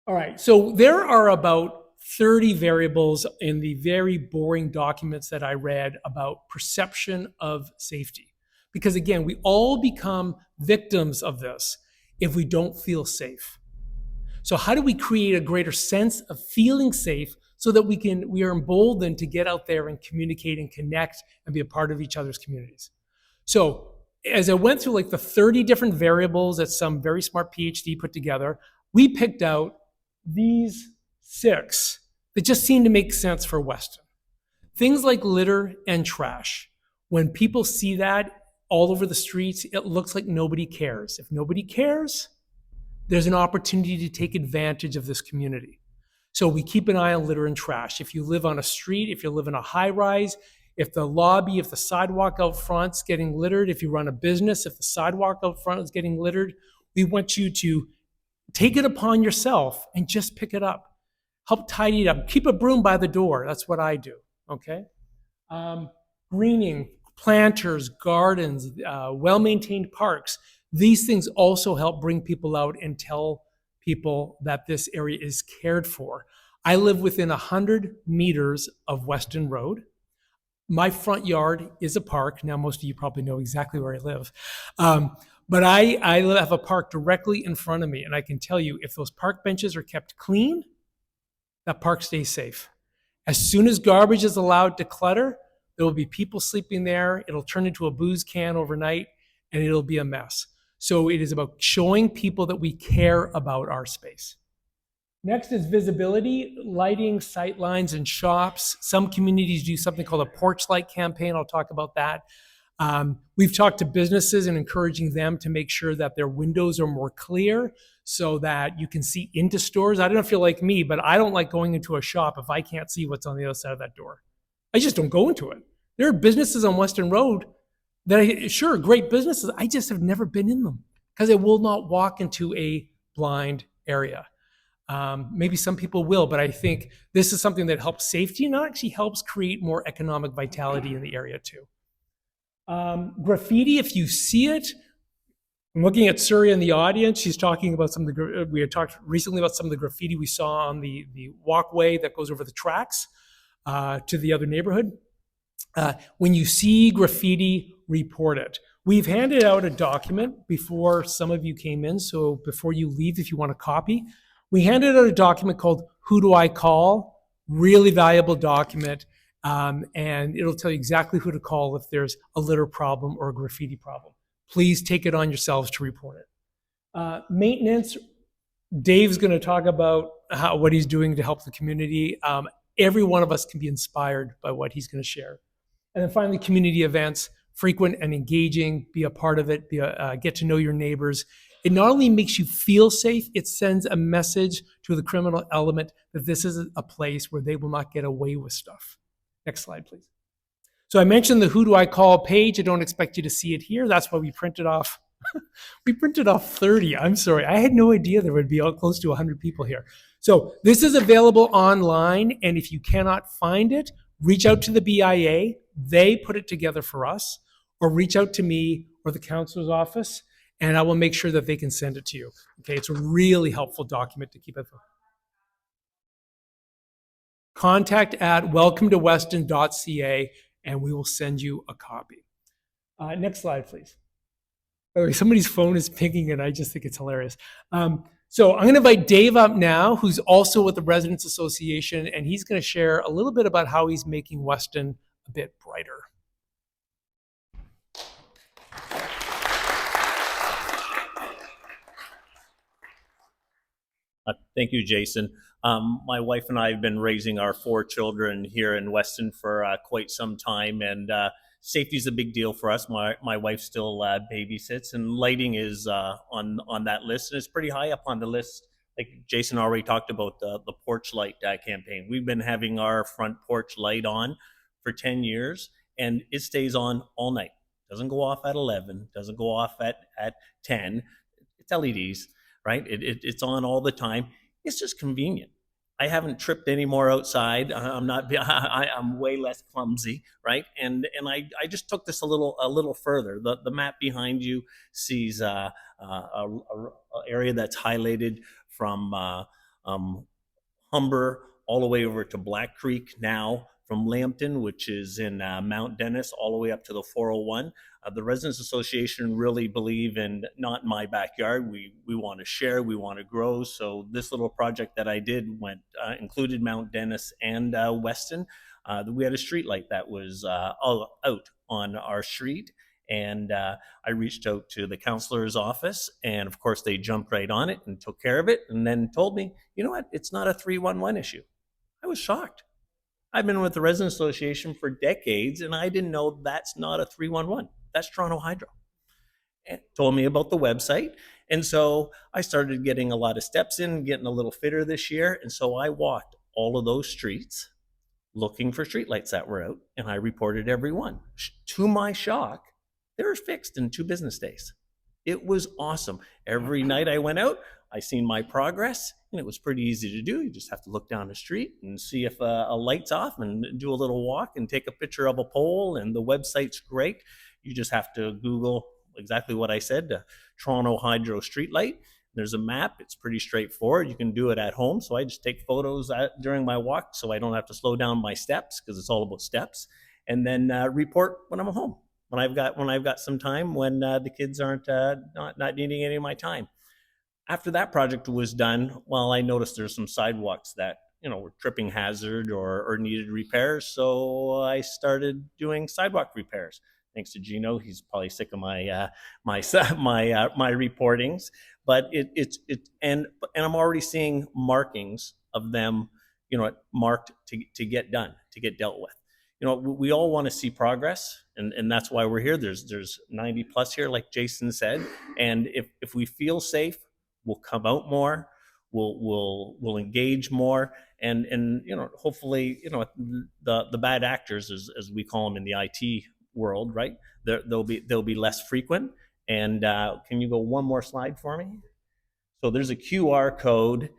All right, so there are about 30 variables in the very boring documents that I read about perception of safety. Because again, we all become victims of this if we don't feel safe. So how do we create a greater sense of feeling safe so that we are emboldened to get out there and communicate and connect and be a part of each other's communities? So as I went through like the 30 different variables that some very smart PhD put together, we picked out these 6 that just seemed to make sense for Weston. Things like litter and trash. When people see that all over the streets, it looks like nobody cares. If nobody cares, there's an opportunity to take advantage of this community. So we keep an eye on litter and trash. If you live on a street, if you live in a high rise, if the lobby, if the sidewalk out front's getting littered, if you run a business, if the sidewalk out front is getting littered, we want you to take it upon yourself and just pick it up. Help tidy it up. Keep a broom by the door. That's what I do, okay? Greening, planters, gardens, well-maintained parks. These things also help bring people out and tell people that this area is cared for. I live within 100 meters of Weston Road. My front yard is a park. Now, most of you probably know exactly where I live. But I have a park directly in front of me, and I can tell you, if those park benches are kept clean, that park stays safe. As soon as garbage is allowed to clutter, there will be people sleeping there. It'll turn into a booze can overnight, and it'll be a mess. So it is about showing people that we care about our space. Next is visibility, lighting, sight lines, and shops. Some communities do something called a porch light campaign. I'll talk about that. We've talked to businesses and encouraging them to make sure that their windows are more clear so that you can see into stores. I don't know if you're like me, but I don't like going into a shop if I can't see what's on the other side of that door. I just don't go into it. There are businesses on Weston Road that sure, great businesses. I just have never been in them because I will not walk into a blind area. Maybe some people will, but I think this is something that helps safety and actually helps create more economic vitality in the area too. Graffiti, if you see it, I'm looking at Surya in the audience. She's talking about some of the, we had talked recently about some of the graffiti we saw on the walkway that goes over the tracks to the other neighborhood. When you see graffiti, report it. We've handed out a document before some of you came in, so before you leave, if you want a copy, we handed out a document called Who Do I Call? Really valuable document, and it'll tell you exactly who to call if there's a litter problem or a graffiti problem. Please take it on yourselves to report it. Maintenance, Dave's going to talk about what he's doing to help the community. Every one of us can be inspired by what he's going to share. And then finally, community events, frequent and engaging, be a part of it, get to know your neighbors. It not only makes you feel safe, it sends a message to the criminal element that this is a place where they will not get away with stuff. Next slide, please. So I mentioned the Who Do I Call page. I don't expect you to see it here. That's why we printed off, we printed off 30. I'm sorry. I had no idea there would be close to 100 people here. So this is available online, and if you cannot find it, reach out to the BIA. They put it together for us, or reach out to me or the counselor's office, and I will make sure that they can send it to you. Okay, it's a really helpful document to keep it. Contact at welcometoweston.ca, and we will send you a copy. Next slide, please. By the way, somebody's phone is pinging, and I just think it's hilarious. So I'm going to invite Dave up now, who's also with the Residents Association, and he's going to share a little bit about how he's making Weston a bit brighter. Thank you, Jason. My wife and I have been raising our 4 children here in Weston for quite some time, and safety is a big deal for us. My wife still babysits, and lighting is on that list, and it's pretty high up on the list. Like Jason already talked about the porch light campaign. We've been having our front porch light on for 10 years, and it stays on all night. Doesn't go off at 11, doesn't go off at 10. It's LEDs, right? It's on all the time. It's just convenient. I haven't tripped anymore outside. I'm way less clumsy, right? And I just took this a little further. The map behind you sees a area that's highlighted from Humber all the way over to Black Creek now, from Lambton, which is in Mount Dennis, all the way up to the 401. The Residents Association really believe in not in my backyard. We want to share, we want to grow. So this little project that I did included Mount Dennis and Weston. We had a street light that was all out on our street. And I reached out to the councillor's office, and of course they jumped right on it and took care of it, and then told me, you know what, it's not a 311 issue. I was shocked. I've been with the Residents Association for decades, and I didn't know that's not a 311. That's Toronto Hydro. And told me about the website. And so I started getting a lot of steps in, getting a little fitter this year. And so I walked all of those streets looking for streetlights that were out, and I reported every one. To my shock, they were fixed in 2 business days. It was awesome. Every night I went out, I seen my progress, and it was pretty easy to do. You just have to look down the street and see if a light's off and do a little walk and take a picture of a pole, and the website's great. You just have to Google exactly what I said, Toronto Hydro Streetlight. There's a map. It's pretty straightforward. You can do it at home. So I just take photos during my walk so I don't have to slow down my steps, because it's all about steps, and then report when I'm home, when I've got some time, when the kids aren't not needing any of my time. After that project was done, well, I noticed there's some sidewalks that, were tripping hazard or needed repairs. So I started doing sidewalk repairs. Thanks to Gino, he's probably sick of my reportings. But and I'm already seeing markings of them, marked to get done, to get dealt with. We all want to see progress, and that's why we're here. There's 90 plus here, like Jason said. And if we feel safe, we'll come out more, we'll engage more, and hopefully, the bad actors, as we call them in the IT world, right? They'll be less frequent. And can you go one more slide for me? So there's a QR code,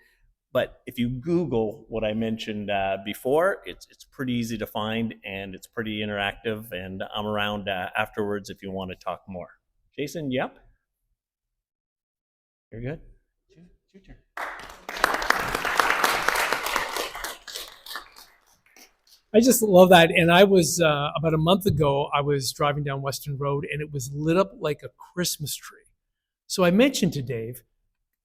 but if you Google what I mentioned before, it's pretty easy to find, and it's pretty interactive, and I'm around afterwards if you want to talk more. Jason, yep. You're good. It's your turn. I just love that. And I was, about a month ago, I was driving down Weston Road, and it was lit up like a Christmas tree. So I mentioned to Dave,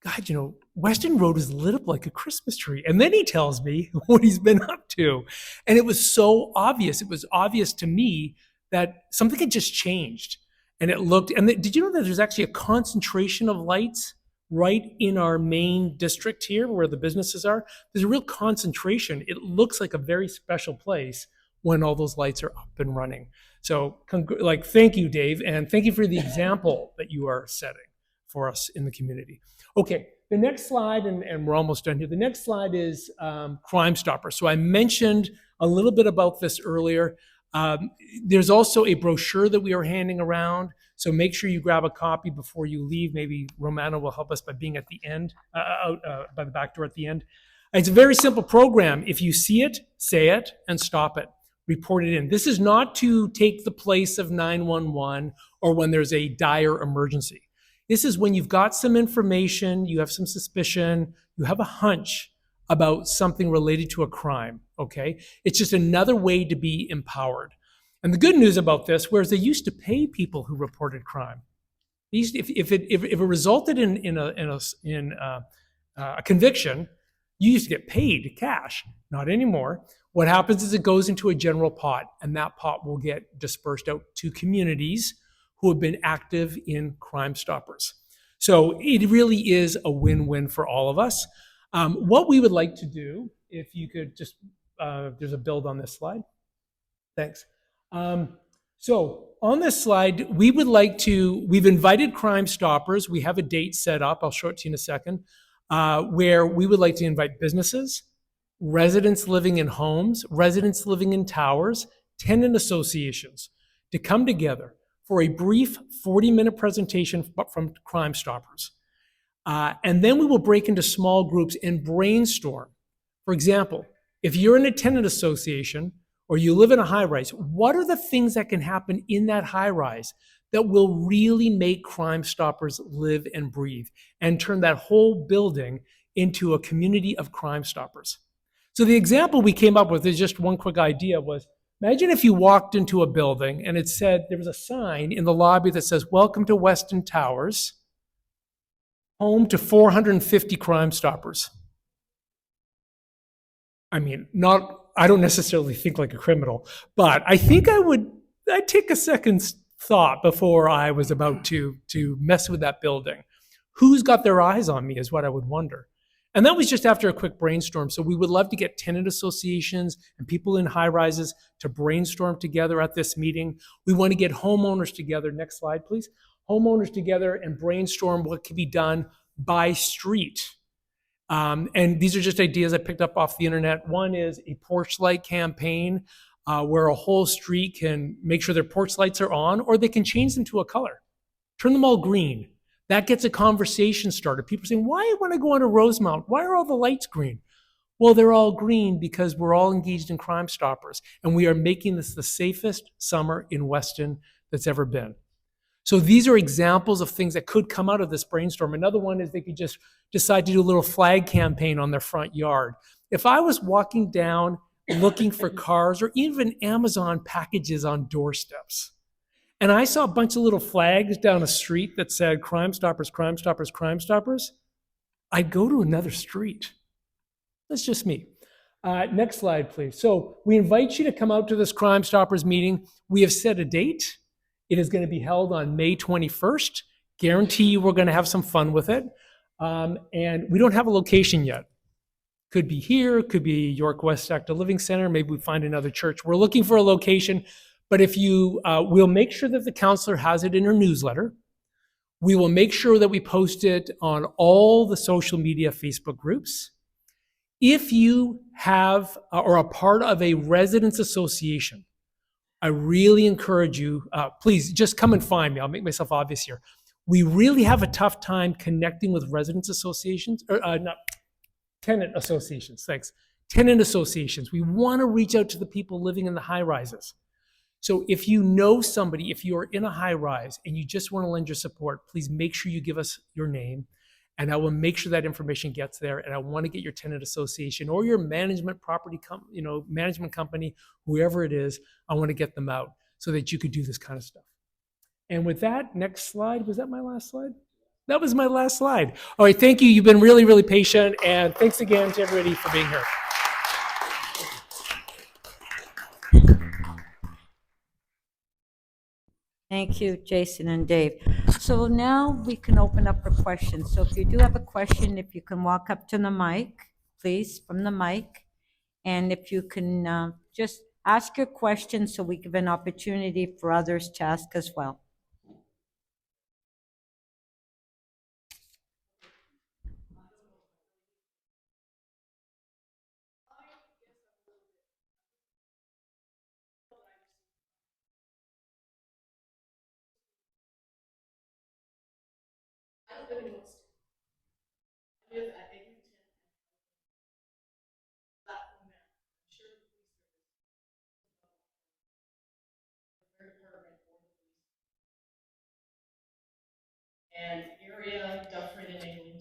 God, Weston Road is lit up like a Christmas tree. And then he tells me what he's been up to. And it was so obvious. It was obvious to me that something had just changed. And it looked, and did you know that there's actually a concentration of lights right in our main district here where the businesses are? There's a real concentration. It looks like a very special place when all those lights are up and running. So thank you, Dave. And thank you for the example that you are setting for us in the community. Okay, the next slide, and we're almost done here. The next slide is Crime Stopper. So I mentioned a little bit about this earlier. There's also a brochure that we are handing around. So make sure you grab a copy before you leave. Maybe Romano will help us by being at the end, by the back door at the end. It's a very simple program. If you see it, say it and stop it. Report it in. This is not to take the place of 911 or when there's a dire emergency. This is when you've got some information, you have some suspicion, you have a hunch about something related to a crime, okay? It's just another way to be empowered. And the good news about this, whereas they used to pay people who reported crime, if it resulted in a conviction, you used to get paid cash. Not anymore. What happens is it goes into a general pot, and that pot will get dispersed out to communities who have been active in Crime Stoppers. So it really is a win-win for all of us. What we would like to do, if you could just, there's a build on this slide. Thanks. So on this slide, we've invited Crime Stoppers. We have a date set up. I'll show it to you in a second, where we would like to invite businesses, residents living in homes, residents living in towers, tenant associations to come together for a brief 40-minute presentation from Crime Stoppers. And then we will break into small groups and brainstorm. For example, if you're in a tenant association or you live in a high-rise, what are the things that can happen in that high-rise that will really make Crime Stoppers live and breathe and turn that whole building into a community of Crime Stoppers? So the example we came up with is just one quick idea was, imagine if you walked into a building and it said, there was a sign in the lobby that says, "Welcome to Weston Towers, home to 450 Crime Stoppers." I mean, I don't necessarily think like a criminal, but I think I'd take a second thought before I was about to mess with that building. Who's got their eyes on me is what I would wonder. And that was just after a quick brainstorm. So we would love to get tenant associations and people in high rises to brainstorm together at this meeting. We want to get homeowners together. Next slide, please. Homeowners together and brainstorm what can be done by street. And these are just ideas I picked up off the internet. One is a porch light campaign where a whole street can make sure their porch lights are on, or they can change them to a color. Turn them all green. That gets a conversation started. People saying, why when I go onto Rosemount, why are all the lights green? Well, they're all green because we're all engaged in Crime Stoppers, and we are making this the safest summer in Weston that's ever been. So these are examples of things that could come out of this brainstorm. Another one is they could just decide to do a little flag campaign on their front yard. If I was walking down looking for cars or even Amazon packages on doorsteps, and I saw a bunch of little flags down a street that said Crime Stoppers, Crime Stoppers, Crime Stoppers, I'd go to another street. That's just me. Next slide, please. So we invite you to come out to this Crime Stoppers meeting. We have set a date. It is going to be held on May 21st. Guarantee you we're going to have some fun with it. And we don't have a location yet. Could be here, could be York West Sector Living Center. Maybe we find another church. We're looking for a location. But if you, we'll make sure that the counselor has it in her newsletter. We will make sure that we post it on all the social media Facebook groups. If you have or are part of a residents association, I really encourage you, please just come and find me. I'll make myself obvious here. We really have a tough time connecting with residents associations, or not tenant associations, thanks. Tenant associations. We want to reach out to the people living in the high rises. So if you know somebody, if you're in a high rise and you just want to lend your support, please make sure you give us your name, and I will make sure that information gets there. And I want to get your tenant association or your management management company, whoever it is, I want to get them out so that you could do this kind of stuff. And with that, next slide. Was that my last slide? That was my last slide. All right, thank you. You've been really, really patient. And thanks again to everybody for being here. Thank you, Jason and Dave. So now we can open up for questions. So if you do have a question, if you can walk up to the mic, please, from the mic. And if you can just ask your question so we give an opportunity for others to ask as well. And area, Dufferin and Eglinton.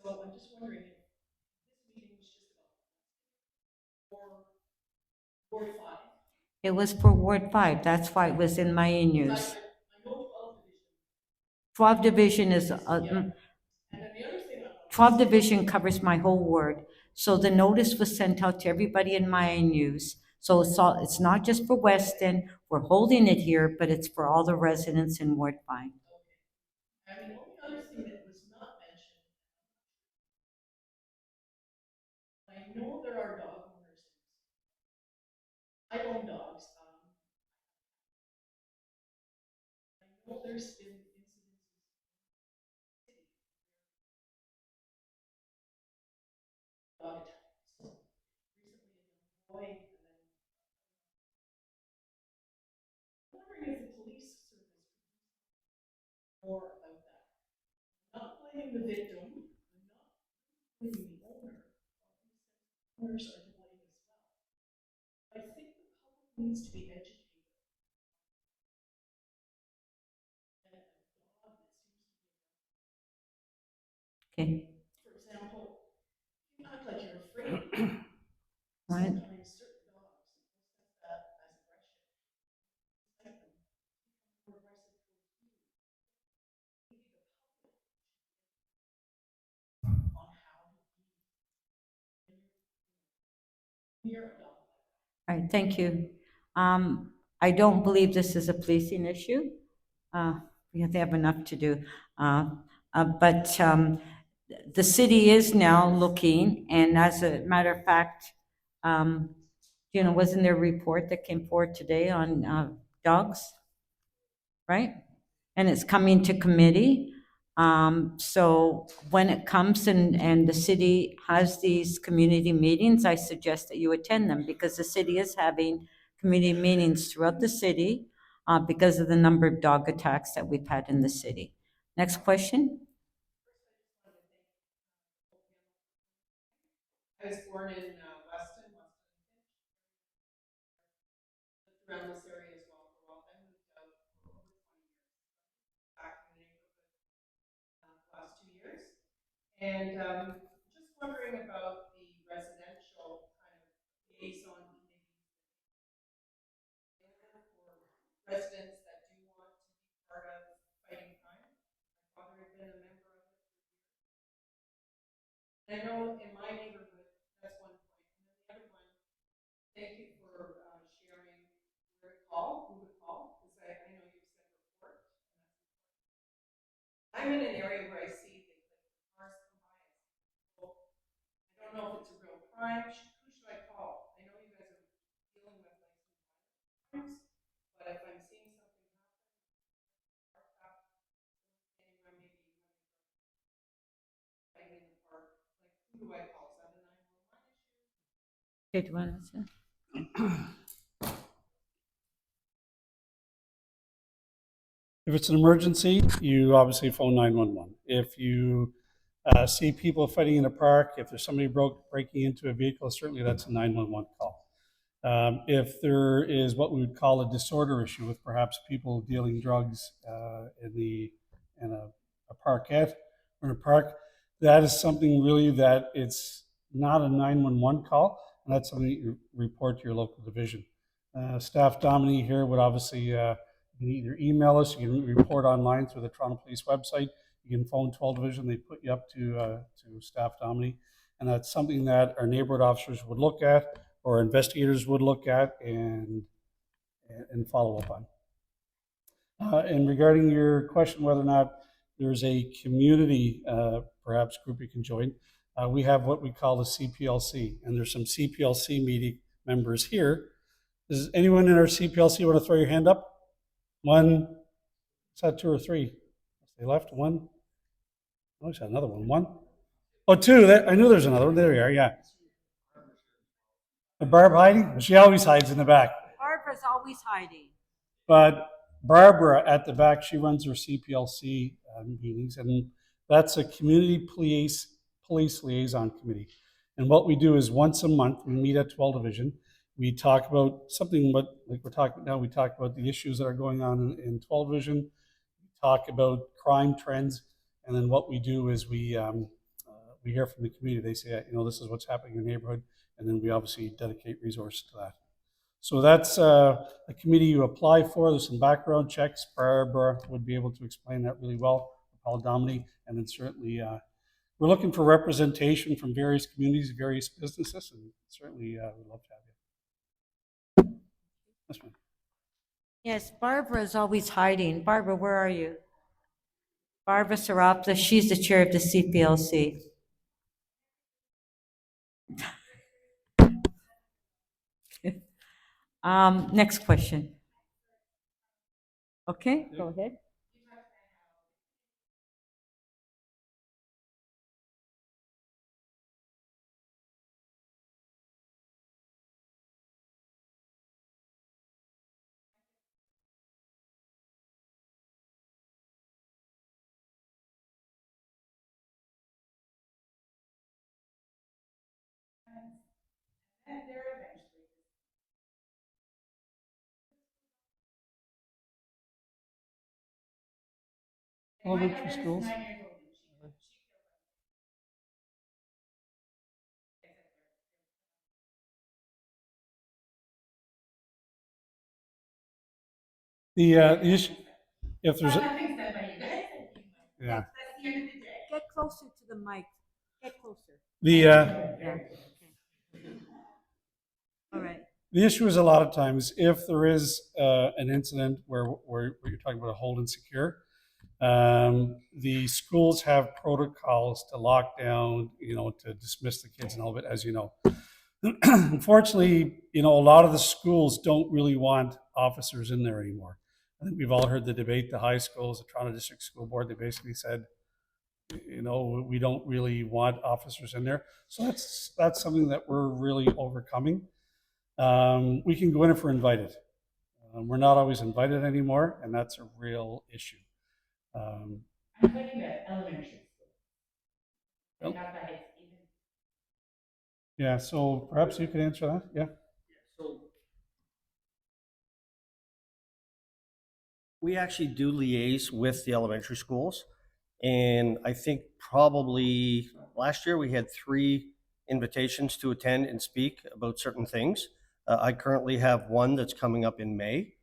So I'm just wondering It was for Ward 5, that's why it was in my news. 12 Division is, 12 Division covers my whole ward. So the notice was sent out to everybody in my news. So it's not just for Weston, we're holding it here, but it's for all the residents in Ward 5. Okay. Right. All right, thank you. I don't believe this is a policing issue. They have enough to do. But the city is now looking, and as a matter of fact, wasn't there a report that came forward today on dogs, right? And it's coming to committee. So when it comes and the city has these community meetings, I suggest that you attend them because the city is having community meetings throughout the city because of the number of dog attacks that we've had in the city. Next question. I was born in Weston around this area as well for a while. I moved out for over 20 years, back in the neighborhood the last 2 years. And just wondering about the residential kind of liaison committees for residents that do want to be part of fighting crime. My father had been a member of it for years. And I know in my neighborhood, that's one point. And then the other one, thank you for sharing where to call, who to call, because I know you've said report. I'm in an area where I see the cars come by. I don't know if it's a real crime. Who should I call? I know you guys are dealing with like some crimes, but if I'm seeing something happen, maybe in the park, like who do I call? Is that a 911 issue? Okay, do you want to answer? If it's an emergency, you obviously phone 911. If you see people fighting in a park, if there's somebody breaking into a vehicle, certainly that's a 911 call. If there is what we would call a disorder issue with perhaps people dealing drugs in a parkette or in a park, that is something really that it's not a 911 call, and that's something that you report to your local division. Staff Dominey here would obviously you can either email us, you can report online through the Toronto Police website, you can phone 12 Division, they put you up to Staff Dominey, and that's something that our neighborhood officers would look at or investigators would look at and follow up on. And regarding your question whether or not there's a community perhaps group you can join, we have what we call the CPLC, and there's some CPLC meeting members here. Does anyone in our CPLC want to throw your hand up? One, is that two or three? They left one. Oh, there's another one. One. Oh, two. I knew there's another one. There we are. Yeah. Barb hiding? She always hides in the back. Barbara's always hiding. But Barbara at the back, she runs her CPLC meetings, and that's a community police liaison committee. And what we do is once a month, we meet at 12 Division. We talk about something like we're talking now. We talk about the issues that are going on in 12 Division. We talk about crime trends, and then what we do is we hear from the community. They say, this is what's happening in the neighborhood, and then we obviously dedicate resources to that. So that's a committee you apply for. There's some background checks. Barbara would be able to explain that really well. Paul Dominey, and then certainly we're looking for representation from various communities, various businesses, and certainly we'd love to have you. This one. Yes, Barbara is always hiding. Barbara, where are you? Barbara Sarapta, she's the chair of the CPLC. Next question. Okay, go ahead. Elementary schools. The issue, if there's yeah. Get closer to the mic. Get closer. The Yeah. All right. the issue is a lot of times if there is an incident where you're talking about a hold and secure, the schools have protocols to lock down, to dismiss the kids and all of it, as you know. Unfortunately, a lot of the schools don't really want officers in there anymore. I think we've all heard the debate, the high schools, the Toronto District School Board, they basically said, we don't really want officers in there. So that's something that we're really overcoming. We can go in if we're invited. We're not always invited anymore, and that's a real issue. I'm talking about elementary school. Yeah, so perhaps you could answer that. Yeah. So we actually do liaise with the elementary schools. And I think probably last year we had 3 invitations to attend and speak about certain things. I currently have one that's coming up in May.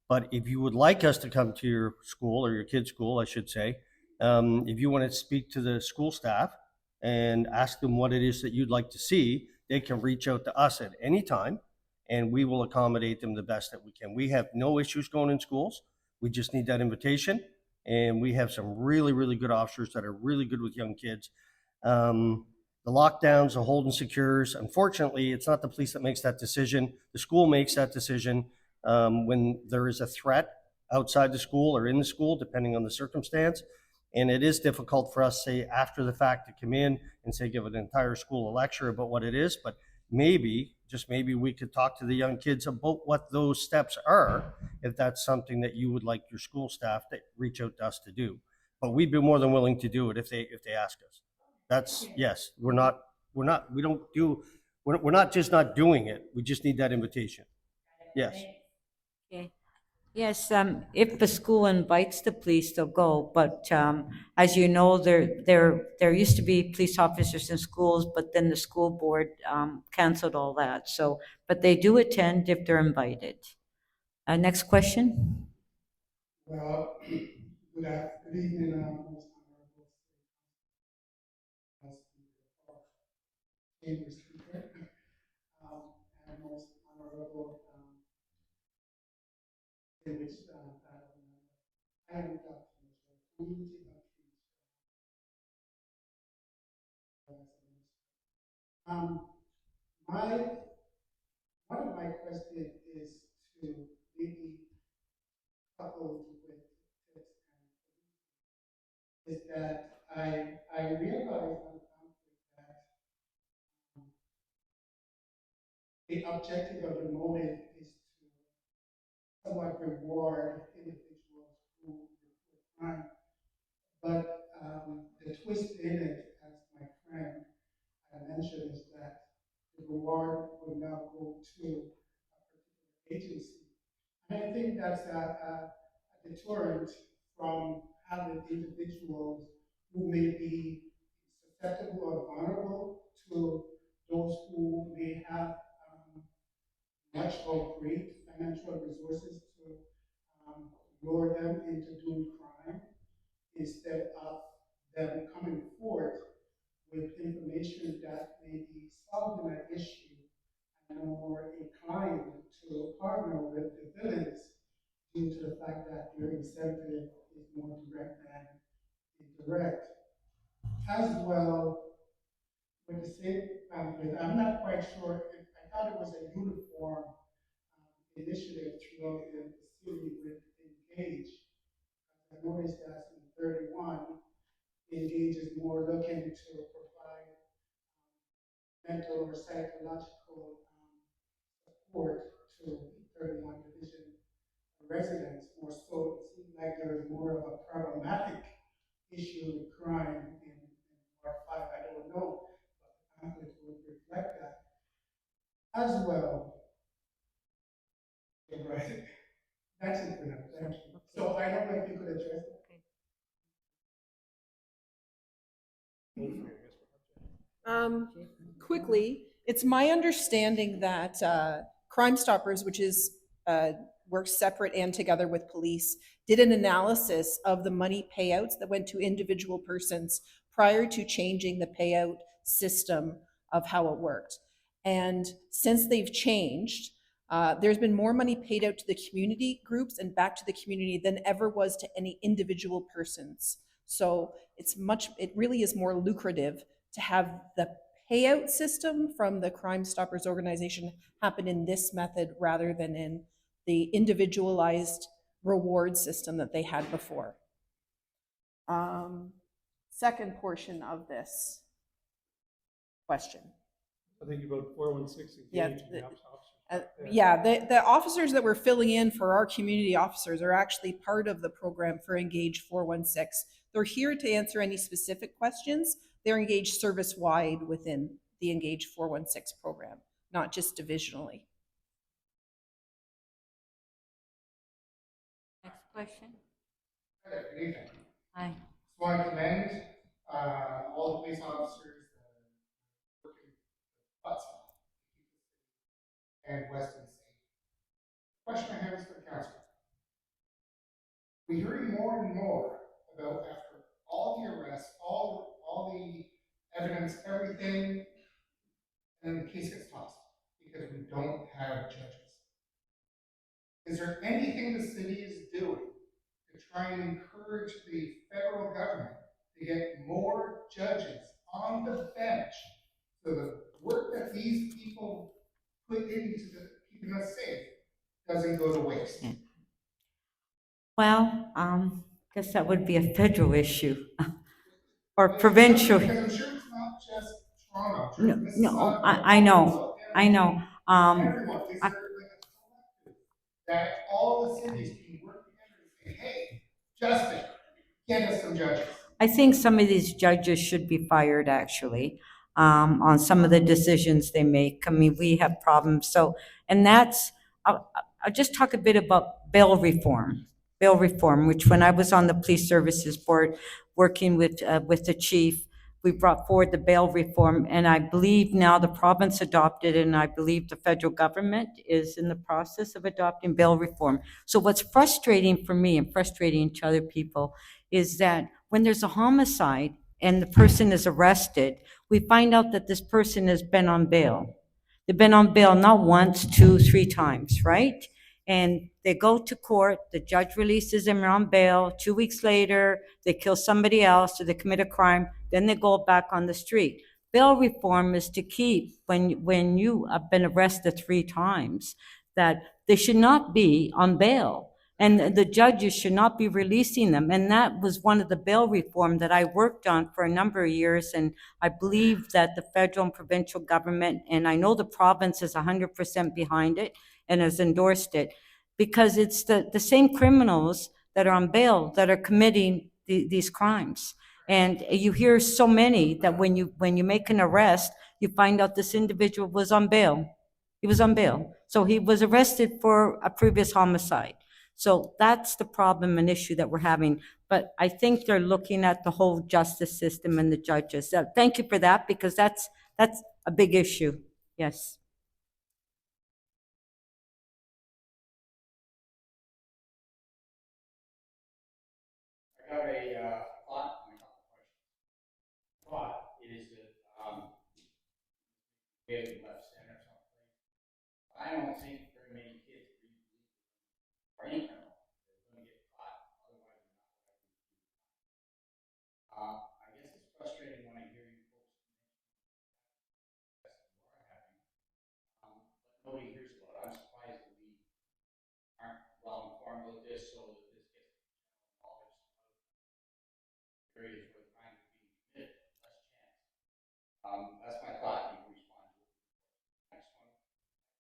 But if you would like us to come to your school, or your kid's school, I should say, if you want to speak to the school staff and ask them what it is that you'd like to see, they can reach out to us at any time, and we will accommodate them the best that we can. We have no issues going in schools. We just need that invitation. And we have some really, really good officers that are really good with young kids. The lockdowns, the hold and secures, unfortunately, it's not the police that makes that decision. The school makes that decision when there is a threat outside the school or in the school, depending on the circumstance. And it is difficult for us, say, after the fact to come in and say, give an entire school a lecture about what it is. But maybe, just maybe, we could talk to the young kids about what those steps are, if that's something that you would like your school staff to reach out to us to do. But we'd be more than willing to do it if they ask us. That's, yes, we're not just not doing it. We just need that invitation. Yes. Okay. Yes, if the school invites the police, they'll go. But as you know, there used to be police officers in schools, but then the school board canceled all that. So, but they do attend if they're invited. Next question. Well, good evening, most honorable Chamber Speaker, and most honorable distinguished panel member. I am Dr. Community outreach. One of my questions is to maybe coupled with this, is that I realize on that the objective of the motive is to somewhat reward individuals who report crime. But the twist in it, as my friend mentioned, is that the reward will now go to a particular agency. And I think that's a deterrent from having individuals who may be susceptible or vulnerable to those who may have much or great financial resources to lure them into doing crime instead of them coming forth with information that may be solving an issue and are more inclined to partner with the villains due to the fact that their incentive is more direct than indirect. As well, with the same pamphlet, I'm not quite sure, I thought it was a uniform initiative throughout the city with Engage. I noticed that in 31, Engage is more looking to provide mental or psychological support to 31 division residents. More so, it seems like there is more of a problematic issue with crime in Ward 5. I don't know, but the pamphlet would reflect that. As well, yeah, right. That's it for now. Thank you. So I don't know if you could address that. Quickly, it's my understanding that Crime Stoppers, which is works separate and together with police, did an analysis of the money payouts that went to individual persons prior to changing the payout system of how it worked. And since they've changed, there's been more money paid out to the community groups and back to the community than ever was to any individual persons. So it really is more lucrative to have the payout system from the Crime Stoppers organization happen in this method rather than in the individualized reward system that they had before. Second portion of this question. I think about 416 Yeah, engaged and the officers. Yeah, the officers that we're filling in for our community officers are actually part of the program for Engage 416. They're here to answer any specific questions. They're engaged service-wide within the Engage 416 program, not just divisionally. Next question. Good evening. Hi. So I commend all the police officers working butts off and Weston safe. The question I have is for the council. We're hearing more and more about after all the arrests, all the evidence, everything, and the case gets tossed because we don't have judges. Is there anything the city is doing to try and encourage the federal government to get more judges on the bench so the work that these people put into keeping us safe doesn't go to waste? Well, guess that would be a federal issue or provincial. Because I'm sure it's not just Toronto. No, no, I know, I know. Everyone, is there like a collective that all the cities can work together and say, hey, Justin, get us some judges? I think some of these judges should be fired, actually, on some of the decisions they make. I mean, we have problems. So, and that's, I'll just talk a bit about bail reform. Bail reform, which when I was on the police services board, working with the chief, we brought forward the bail reform, and I believe now the province adopted, and I believe the federal government is in the process of adopting bail reform. So what's frustrating for me and frustrating to other people is that when there's a homicide and the person is arrested, we find out that this person has been on bail. They've been on bail not once, 2, 3 times, right? And they go to court, the judge releases them on bail. 2 weeks later, they kill somebody else or they commit a crime, then they go back on the street. Bail reform is to keep, when you have been arrested 3 times, that they should not be on bail. And the judges should not be releasing them. And that was one of the bail reform that I worked on for a number of years. And I believe that the federal and provincial government, and I know the province is 100% behind it and has endorsed it, because it's the same criminals that are on bail that are committing these crimes. And you hear so many that when you make an arrest, you find out this individual was on bail. He was on bail. So he was arrested for a previous homicide. So that's the problem and issue that we're having. But I think they're looking at the whole justice system and the judges. So thank you for that, because that's a big issue. Yes. have a thought and a couple questions. Thought is that maybe left center someplace. I don't think very many kids really are any criminal. They're going to get caught. Otherwise, they're not. I guess it's frustrating when I hear you folks mention that you are having, but nobody hears about it. I'm surprised that we aren't well informed about this, so that this gets knowledge of areas where crime is being committed. Less chance. That's my thought. You can respond to it. Next one.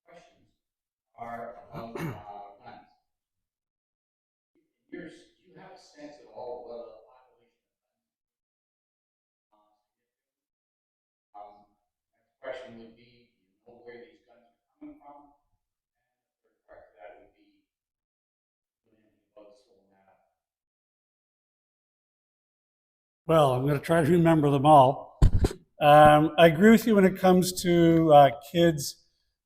Questions are about guns. Do you have a sense at all whether the population of guns the question would be, do you know where these guns are coming from? And the third part of that would be doing anything about slowing that up. Well, I'm going to try to remember them all. I agree with you when it comes to kids.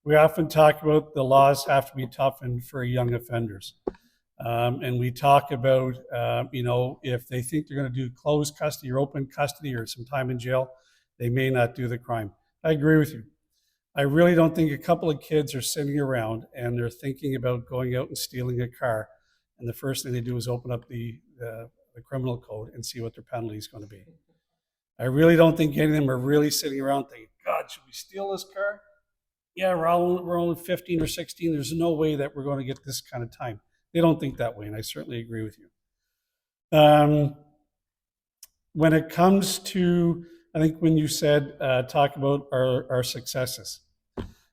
We often talk about the laws have to be toughened for young offenders. And we talk about, if they think they're going to do closed custody or open custody or some time in jail, they may not do the crime. I agree with you. I really don't think a couple of kids are sitting around and they're thinking about going out and stealing a car, and the first thing they do is open up the criminal code and see what their penalty is going to be. I really don't think any of them are really sitting around thinking, God, should we steal this car? Yeah, we're only 15 or 16. There's no way that we're going to get this kind of time. They don't think that way, and I certainly agree with you. When it comes to, I think when you said, talk about our successes.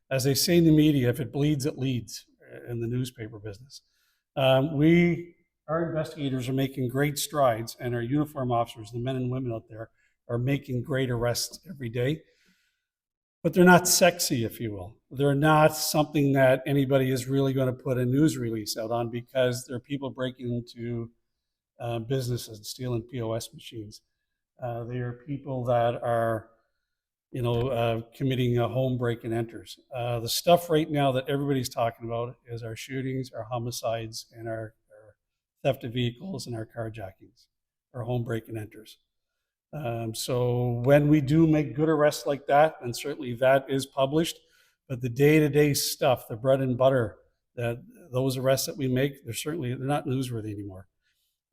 As they say in the media, if it bleeds, it leads in the newspaper business. Our investigators are making great strides, and our uniform officers, the men and women out there, are making great arrests every day. But they're not sexy, if you will. They're not something that anybody is really going to put a news release out on, because there are people breaking into businesses and stealing POS machines. They are people that are, committing home break and enters. The stuff right now that everybody's talking about is our shootings, our homicides, and our theft of vehicles and our carjackings, our home break and enters. So when we do make good arrests like that, and certainly that is published, but the day-to-day stuff, the bread and butter, those arrests that we make, they're not newsworthy anymore.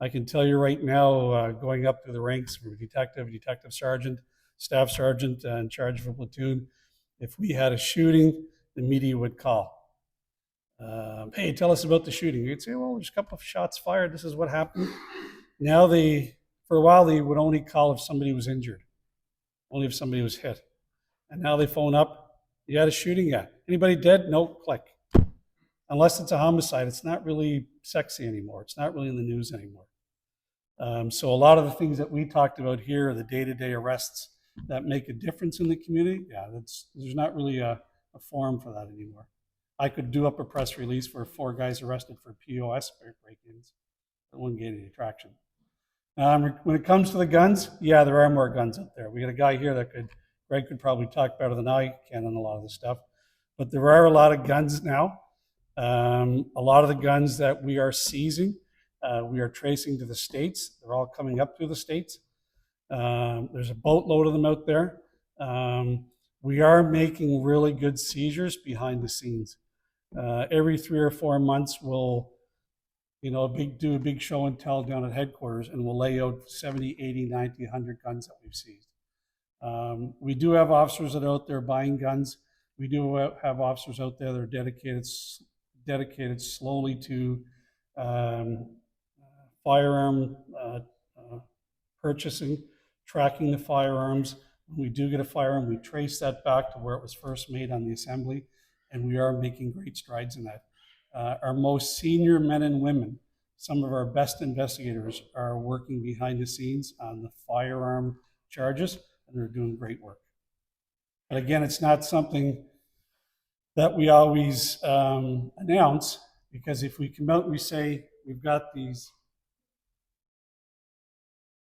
I can tell you right now, going up through the ranks from detective sergeant, staff sergeant, in charge of a platoon, if we had a shooting, the media would call. Hey, tell us about the shooting. You'd say, well, there's a couple of shots fired. This is what happened. Now for a while, they would only call if somebody was injured, only if somebody was hit. And now they phone up, you had a shooting yet? Anybody dead? No, click. Unless it's a homicide, it's not really sexy anymore. It's not really in the news anymore. So a lot of the things that we talked about here are the day-to-day arrests that make a difference in the community. Yeah, there's not really a forum for that anymore. I could do up a press release for 4 guys arrested for POS break-ins. It wouldn't get any traction. When it comes to the guns, yeah, there are more guns out there. We got a guy here Greg could probably talk better than I can on a lot of this stuff. But there are a lot of guns now. A lot of the guns that we are seizing, we are tracing to the states. They're all coming up through the states. There's a boatload of them out there. We are making really good seizures behind the scenes. Every 3 or 4 months, we'll do a big show and tell down at headquarters, and we'll lay out 70, 80, 90, 100 guns that we've seized. We do have officers that are out there buying guns. We do have officers out there that are dedicated slowly to firearm purchasing, tracking the firearms. When we do get a firearm, we trace that back to where it was first made on the assembly, and we are making great strides in that. Our most senior men and women, some of our best investigators, are working behind the scenes on the firearm charges, and they're doing great work. But again, it's not something that we always announce, because if we come out and we say, we've got these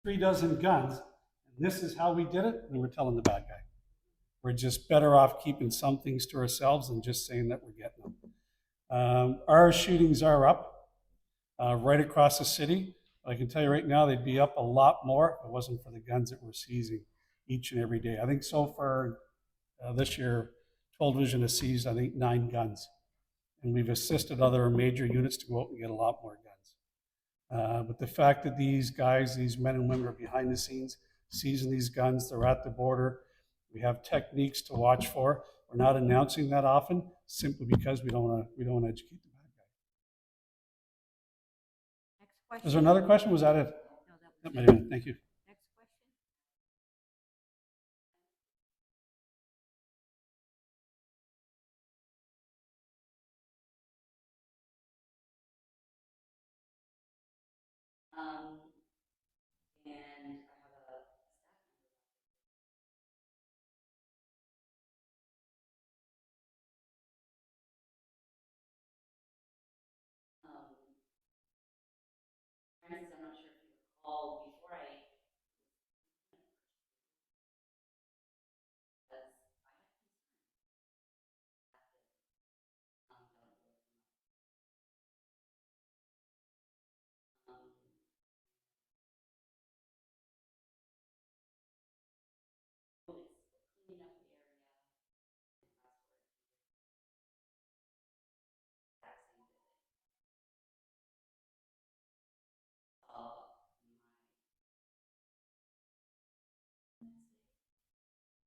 3 dozen guns, and this is how we did it, then we're telling the bad guy. We're just better off keeping some things to ourselves than just saying that we're getting them. Our shootings are up right across the city. But I can tell you right now, they'd be up a lot more if it wasn't for the guns that we're seizing each and every day. I think so far this year, 12 Division has seized, I think, 9 guns. And we've assisted other major units to go out and get a lot more guns. But the fact that these guys, these men and women are behind the scenes, seizing these guns, they're at the border. We have techniques to watch for. We're not announcing that often, simply because we don't want to educate the bad guy. Next question. Is there another question? Was that it? No, that was That might have been it. Thank you. Next question. And I have a Francis, I'm not sure if you recall, before I cleaning up the area.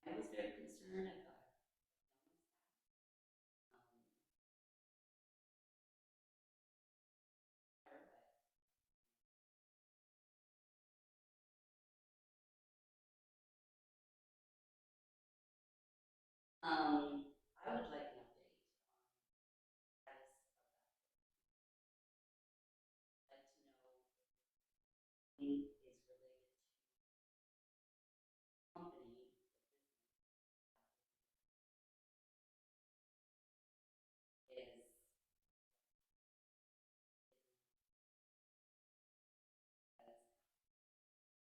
I was very concerned. I thought, I would like an update on status of that. I'd like to know if it is related to company, is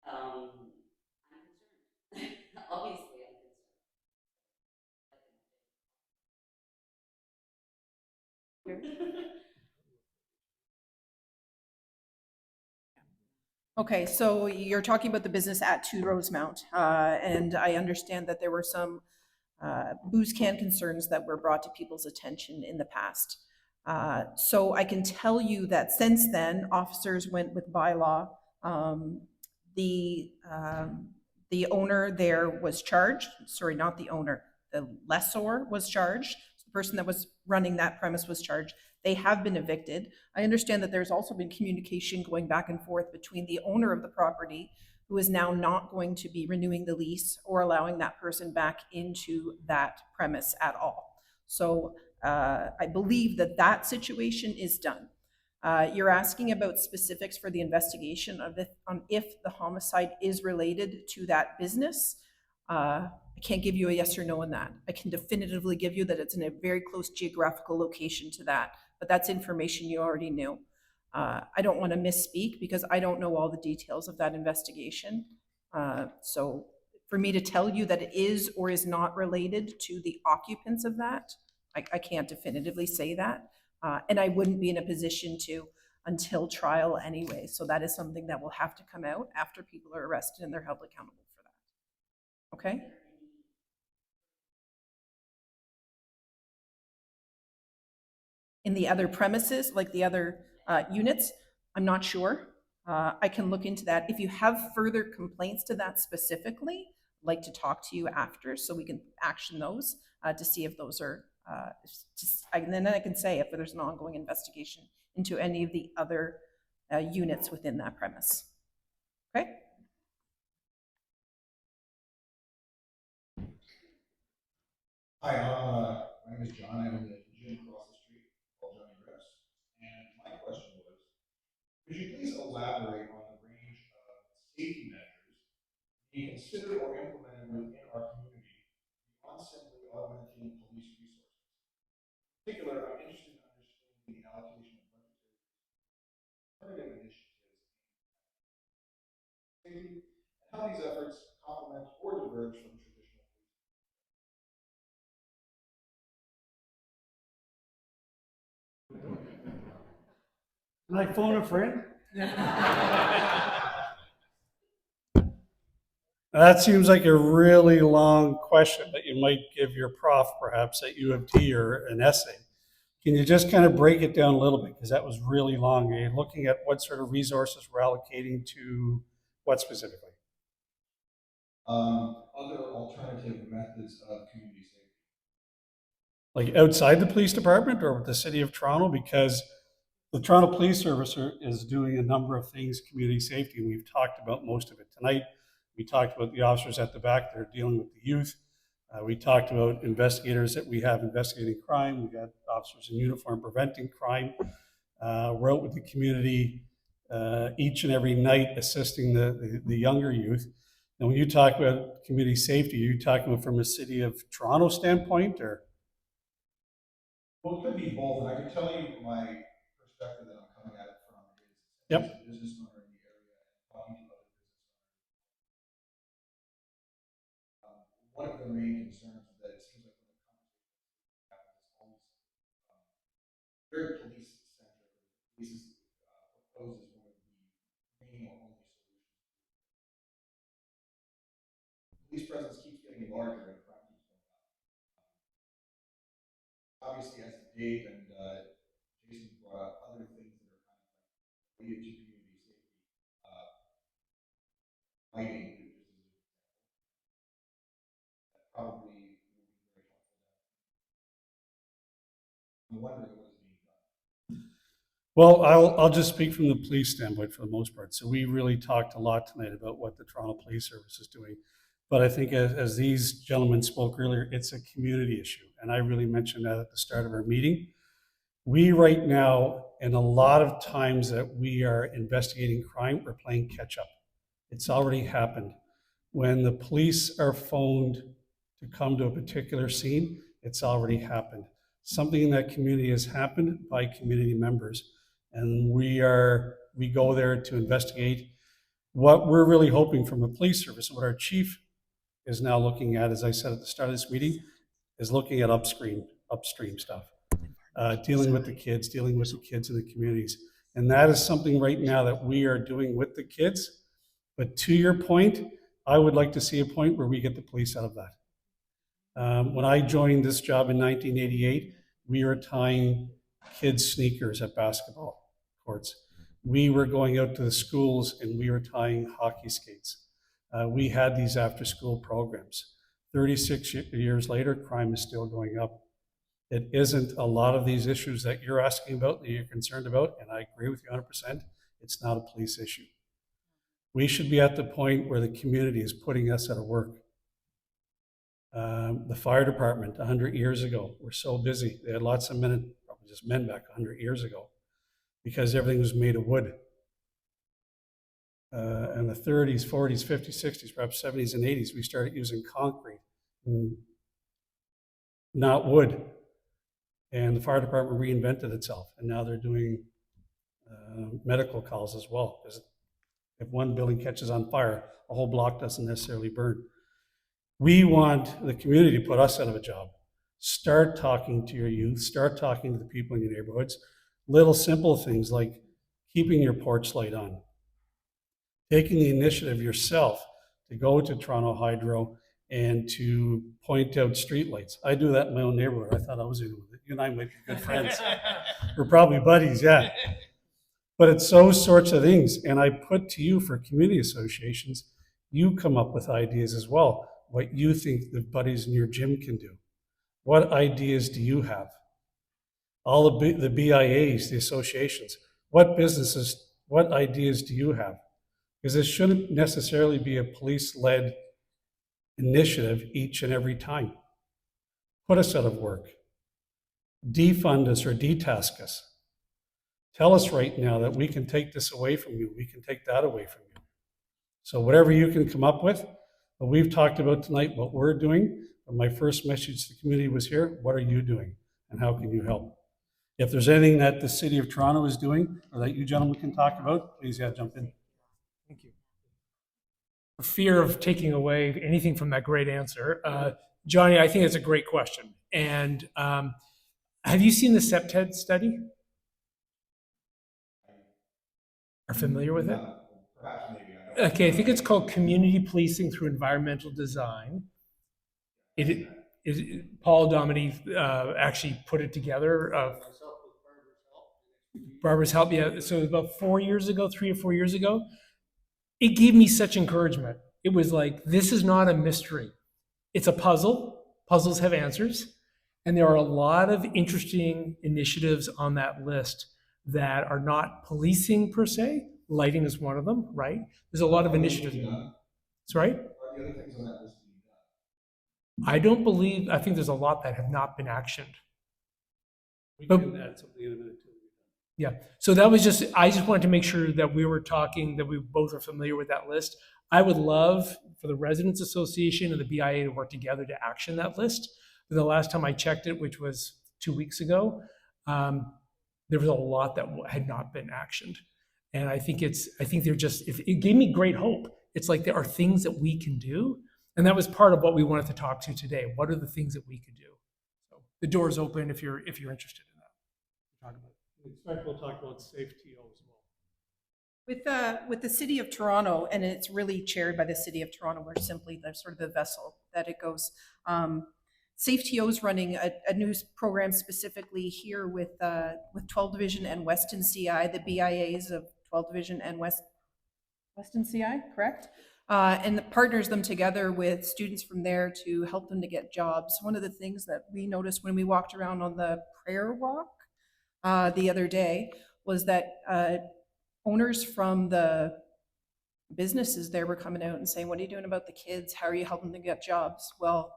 I'm concerned. Obviously, I'm concerned. Okay, so you're talking about the business at 2 Rosemount, and I understand that there were some booze can concerns that were brought to people's attention in the past. So I can tell you that since then, officers went with bylaw. The owner there was charged, sorry, not the owner, the lessor was charged. The person that was running that premise was charged. They have been evicted. I understand that there's also been communication going back and forth between the owner of the property, who is now not going to be renewing the lease or allowing that person back into that premise at all. So I believe that that situation is done. You're asking about specifics for the investigation of if the homicide is related to that business. I can't give you a yes or no on that. I can definitively give you that it's in a very close geographical location to that, but that's information you already knew. I don't want to misspeak because I don't know all the details of that investigation. So for me to tell you that it is or is not related to the occupants of that, I can't definitively say that. And I wouldn't be in a position to until trial anyway. So that is something that will have to come out after people are arrested and they're held accountable for that. Okay? In the other premises, like the other units, I'm not sure. I can look into that. If you have further complaints to that specifically, I'd like to talk to you after so we can action those to see if those are, and then I can say if there's an ongoing investigation into any of the other units within that premise. Okay? Hi, my name is John. I'm in the gym across the street called Johnny Rips. And my question was, could you please elaborate on the range of safety measures being considered or implemented within our community beyond simply augmenting police resources? In particular, I'm interested in understanding the allocation of budgetary alternative initiatives in safety and how these efforts complement or diverge from traditional police. Can I phone a friend? That seems like a really long question that you might give your prof perhaps at U of T or an essay. Can you just kind of break it down a little bit? Because that was really long. Are you looking at what sort of resources we're allocating to what specifically? Other alternative methods of community safety. Like outside the police department or with the city of Toronto? Because the Toronto Police Service is doing a number of things, community safety, and we've talked about most of it tonight. We talked about the officers at the back that are dealing with the youth. We talked about investigators that we have investigating crime. We've got officers in uniform preventing crime. We're out with the community each and every night assisting the younger youth. And when you talk about community safety, are you talking about from a city of Toronto standpoint or? Well, it could be both, and I can tell you my perspective that I'm coming at it from is Yep. as a business owner in the area and talking to other business owners. One of their main concerns is that it seems like when the conversation happens, it's always very police centric. Police is proposed as one of the main or only solutions. Police presence keeps getting larger and crime keeps going up. Obviously, as Dave and Jason brought up, other things that are kind of like related to community safety, lighting, just as an example, that probably would be very helpful. I'm wondering what is being done. Well, I'll just speak from the police standpoint for the most part. So we really talked a lot tonight about what the Toronto Police Service is doing. But I think as these gentlemen spoke earlier, it's a community issue. And I really mentioned that at the start of our meeting. We right now, in a lot of times that we are investigating crime, we're playing catch up. It's already happened. When the police are phoned to come to a particular scene, it's already happened. Something in that community has happened by community members. And we go there to investigate. What we're really hoping from the police service, what our chief is now looking at, as I said at the start of this meeting, is looking at upstream stuff, dealing with the kids in the communities. And that is something right now that we are doing with the kids. But to your point, I would like to see a point where we get the police out of that. When I joined this job in 1988, we were tying kids' sneakers at basketball courts. We were going out to the schools and we were tying hockey skates. We had these after-school programs. 36 years later, crime is still going up. It isn't a lot of these issues that you're asking about, that you're concerned about, and I agree with you 100%. It's not a police issue. We should be at the point where the community is putting us out of work. The fire department 100 years ago were so busy. They had lots of men, probably just men back 100 years ago, because everything was made of wood. In the 30s, 40s, 50s, 60s, perhaps 70s and 80s, we started using concrete, not wood. And the fire department reinvented itself, and now they're doing medical calls as well. Because if one building catches on fire, a whole block doesn't necessarily burn. We want the community to put us out of a job. Start talking to your youth, start talking to the people in your neighborhoods. Little simple things like keeping your porch light on, taking the initiative yourself to go to Toronto Hydro and to point out streetlights. I do that in my own neighborhood. I thought I was doing it. You and I might be good friends. We're probably buddies, yeah. But it's those sorts of things. And I put to you for community associations, you come up with ideas as well, what you think the buddies in your gym can do. What ideas do you have? All the BIAs, the associations, what businesses, what ideas do you have? Because this shouldn't necessarily be a police-led initiative each and every time. Put us out of work. Defund us or detask us. Tell us right now that we can take this away from you. We can take that away from you. So whatever you can come up with, what we've talked about tonight, what we're doing, but my first message to the community was here, what are you doing and how can you help? If there's anything that the City of Toronto is doing or that you gentlemen can talk about, please jump in. Thank you. For fear of taking away anything from that great answer, Johnny, I think it's a great question. And have you seen the SEPTED study? are familiar with it? Perhaps maybe I don't. Okay, I think it's called community policing through environmental design. Paul Dominey actually put it together. Barbara's help, yeah. So about 4 years ago, 3 or 4 years ago, it gave me such encouragement. It was like, this is not a mystery. It's a puzzle. Puzzles have answers. And there are a lot of interesting initiatives on that list that are not policing per se. Lighting is one of them, right? There's a lot of initiatives. That's right. Are the other things on that list being done? I think there's a lot that have not been actioned. We But- can add something in a minute too. Yeah, so that was just, I just wanted to make sure that we were talking, that we both are familiar with that list. I would love for the Residents Association and the BIA to work together to action that list. But the last time I checked it, which was 2 weeks ago, there was a lot that had not been actioned. And I think they're just, it gave me great hope. It's like there are things that we can do. And that was part of what we wanted to talk to today. What are the things that we could do? So the door is open if you're interested in that. Talk about it. In fact, we'll talk about safety as well. With the City of Toronto, and it's really chaired by the City of Toronto, we're simply the sort of the vessel that it goes. SafeTO is running a news program specifically here with 12 Division and Weston CI, the BIAs of 12 Division and Weston CI, correct? And it partners them together with students from there to help them to get jobs. One of the things that we noticed when we walked around on the prayer walk the other day was that owners from the businesses there were coming out and saying, what are you doing about the kids? How are you helping them get jobs? Well,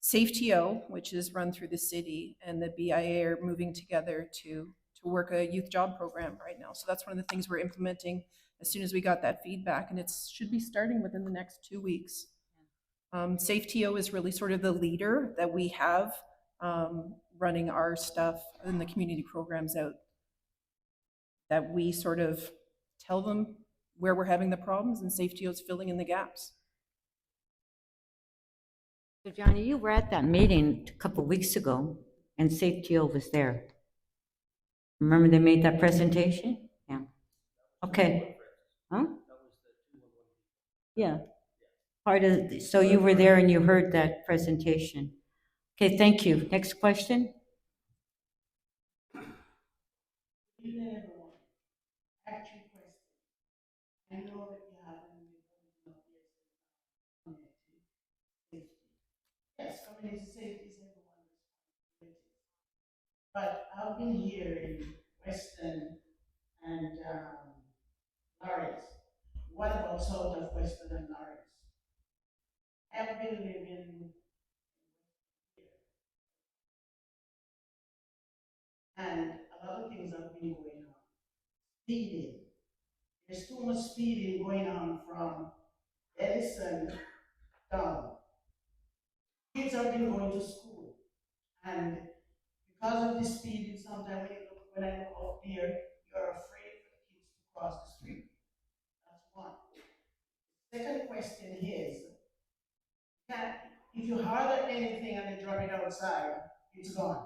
SafeTO, which is run through the city, and the BIA are moving together to work a youth job program right now. So that's one of the things we're implementing as soon as we got that feedback, and it should be starting within the next 2 weeks. SafeTO is really sort of the leader that we have running our stuff and the community programs out, that we sort of tell them where we're having the problems, and SafeTO is filling in the gaps. So Johnny, you were at that meeting a couple of weeks ago, and SafeTO was there. Remember they made that presentation? Yeah. Okay. Huh? Yeah. So you were there and you heard that presentation. Okay, thank you. Next question? Good evening, everyone. I have 2 questions. I know that you have an community safety. Yes, community safety is everyone's responsibility. But I've been here in Weston and Lawrence. What about south of Weston and Lawrence? I've been living here. And a lot of things have been going on. Speeding. There's too much speeding going on from Edison down. Kids have been going to school. And because of the speeding, sometimes when I look up there, you're afraid for the kids to cross the street. That's one. Second question is, if you order anything and they drop it outside, it's gone.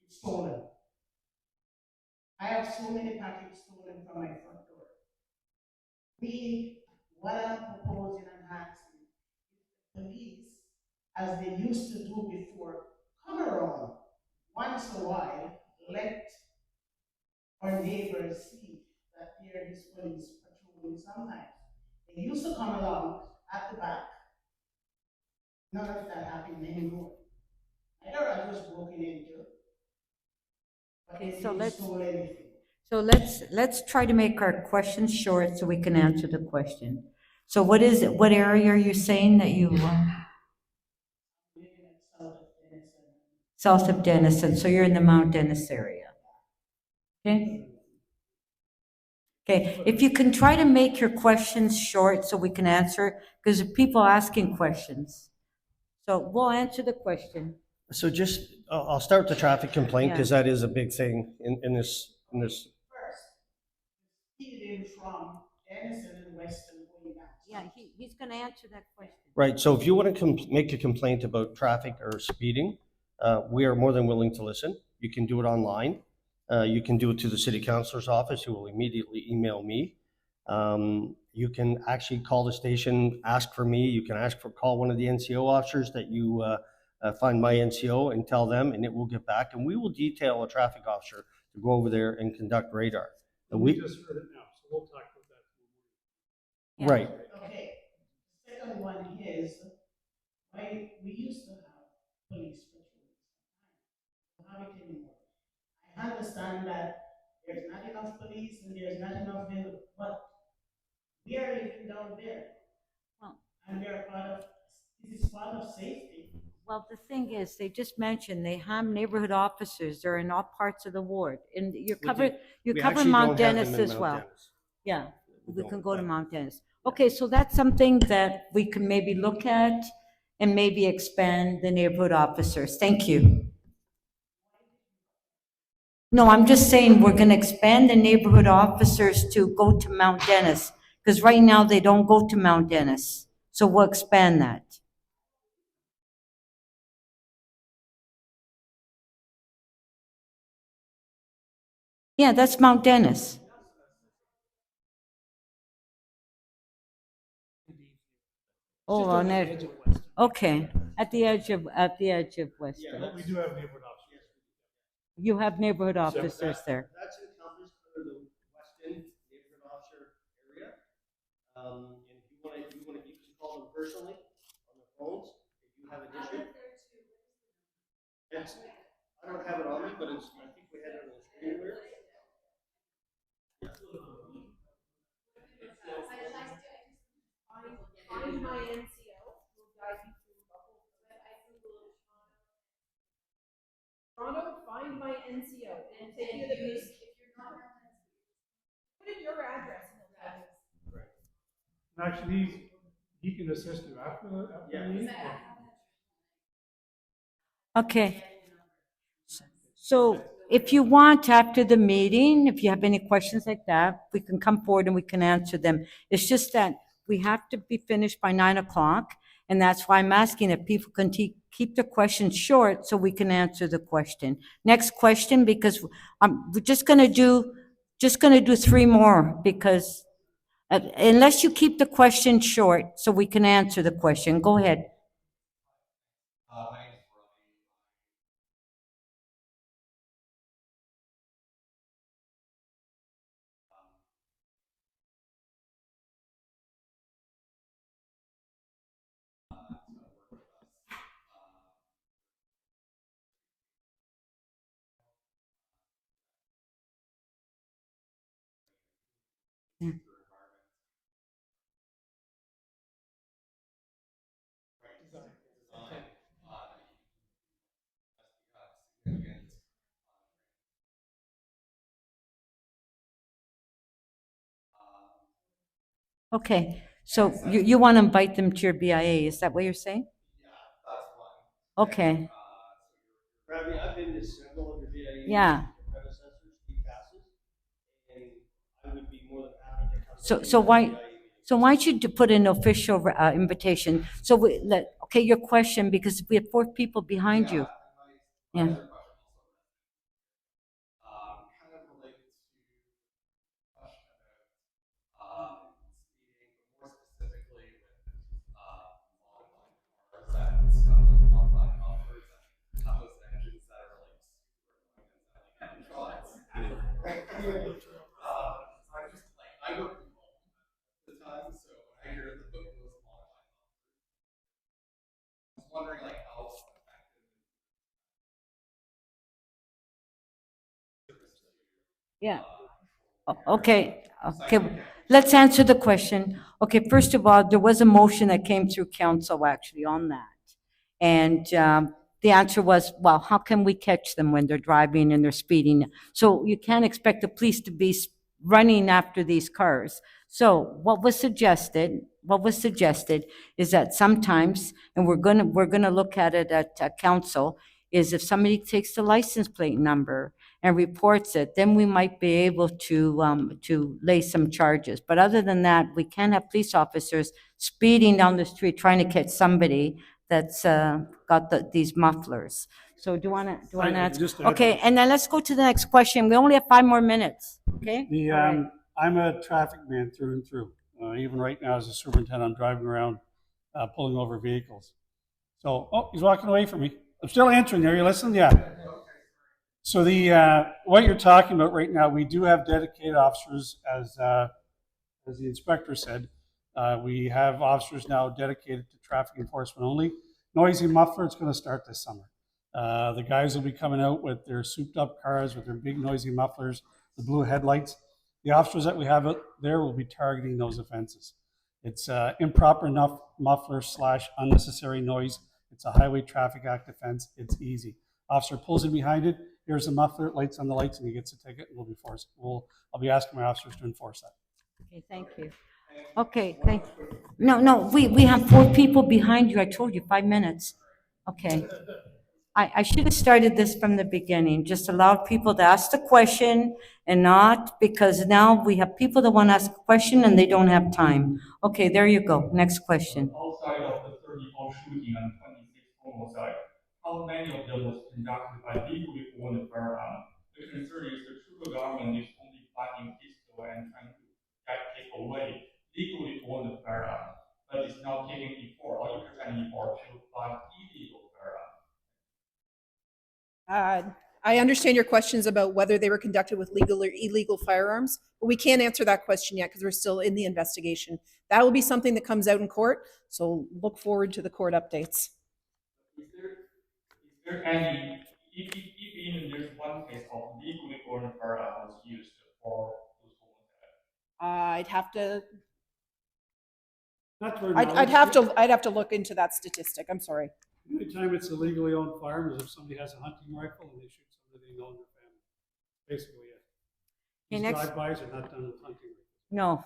It's stolen. I have so many packages stolen from my front door. What I'm proposing and asking, the police, as they used to do before, come around once in a while, let our neighbors see that there is police patrolling sometimes. They used to come along at the back. None of that happened anymore. I know I was broken into, but Okay, they so didn't let's- steal anything. So let's try to make our questions short so we can answer the question. So what is it, what area are you saying that you, Living at south of Denison. south of Denison, so you're in the Mount Dennis area? Okay? Okay, if you can try to make your questions short so we can answer, because people asking questions. So we'll answer the question. So just, I'll start with the traffic complaint, because that is a big thing in this. First, speeding from Denison and Weston going down. Yeah, he's gonna answer that question. Right, so if you want to make a complaint about traffic or speeding, we are more than willing to listen. You can do it online. You can do it to the city councilor's office, who will immediately email me. You can actually call the station, ask for me. You can call one of the NCO officers that you find my NCO and tell them, and it will get back. And we will detail a traffic officer to go over there and conduct radar. And We just heard it now, so we'll talk about that. Right. Okay, second one is, why we used to have police patrols. We don't have it anymore. I understand that there's not enough police and there's not enough vehicles, but we are even down there. Well- And we are part of, this is part of safety. Well, the thing is, they just mentioned they have neighborhood officers. They're in all parts of the ward. And you cover We Mount actually don't have them Dennis in as Mount well. Dennis. Yeah, we don't, can go to but- Mount Dennis. Okay, so that's something that we can maybe look at and maybe expand the neighborhood officers. Thank you. No, I'm just saying we're gonna expand the neighborhood officers to go to Mount Dennis, because right now they don't go to Mount Dennis. So we'll expand that. Yeah, that's Mount Dennis. Oh, on it. Okay, at the edge of Weston. But we do have neighborhood officers. You have neighborhood officers there. That's encompassed under the Weston neighborhood officer area. And if you can call them personally on the phones if you have an issue. Yes, I don't have it on me, but it's, I think we had it on the screen here. Find my NCO, will guide you through the whole, I Googled Toronto, find my NCO, and take you to the base, if you're not, put in your address and it'll tell you. And actually, he can assist you after the meeting. Okay. So if you want, after the meeting, if you have any questions like that, we can come forward and we can answer them. It's just that we have to be finished by 9 o'clock, and that's why I'm asking if people can keep the questions short so we can answer the question. Next question, because we're just gonna do 3 more, because unless you keep the question short so we can answer the question. Go ahead. My name is Okay, so you want to invite them to your BIA, is that what you're saying? Okay, Ravi, I've been to several of your VIEs. Yeah. Your predecessors, Steve Cassis, and I would be more than happy to come. so, to so any why, VIE meeting. so why don't you put an official invitation? So okay, your question, because we have 4 people behind you. Yeah. kind of related to question about speeding, but more specifically with modifying cars that modifying offers and have those engines that are like super annoying and sound like I'm just like I work from home at the time, so when I hear the book was modifying offers, I was wondering like how effective. Yeah. Okay, let's answer the question. Okay, first of all, there was a motion that came through council actually on that. And the answer was, well, how can we catch them when they're driving and they're speeding? So you can't expect the police to be running after these cars. So what was suggested is that sometimes, and we're gonna look at it at council, is if somebody takes the license plate number and reports it, then we might be able to lay some charges. But other than that, we can't have police officers speeding down the street trying to catch somebody that's got these mufflers. So do you want to answer? just Okay, and then let's go to the next question. We only have 5 more minutes, okay? The, All right. I'm a traffic man through and through. Even right now, as a superintendent, I'm driving around, pulling over vehicles. So, oh, he's walking away from me. I'm still answering. Are you listening? Yeah. So what you're talking about right now, we do have dedicated officers, as the inspector said. We have officers now dedicated to traffic enforcement only. Noisy muffler, it's going to start this summer. The guys will be coming out with their souped up cars, with their big noisy mufflers, the blue headlights. The officers that we have out there will be targeting those offenses. It's improper enough muffler / unnecessary noise. It's a Highway Traffic Act offense. It's easy. Officer pulls in behind it. Here's the muffler, lights on the lights, and he gets a ticket. And we'll be forced. I'll be asking my officers to enforce that. Okay, thank you. Okay, no, we have 4 people behind you. I told you, 5 minutes. Okay. I should have started this from the beginning, just allowed people to ask the question and not, because now we have people that want to ask a question and they don't have time. Okay, there you go. Next question. Outside of the 34 shooting and 26 homicide, how many of them was conducted by legally owned firearms? The concern is the true government is only buying pistol and trying to take away legally owned firearms, but it's not giving effort or representing effort to buy illegal firearms. I understand your questions about whether they were conducted with legal or illegal firearms, but we can't answer that question yet because we're still in the investigation. That will be something that comes out in court, so look forward to the court updates. Is there any, if even there's one case of legally owned firearms used for those homicides? I'd have to look into that statistic. I'm sorry. The only time it's a legally owned firearm is if somebody has a hunting rifle and they shoot somebody they know in their family. Basically, it. These drive-bys are not done with hunting rifles. No,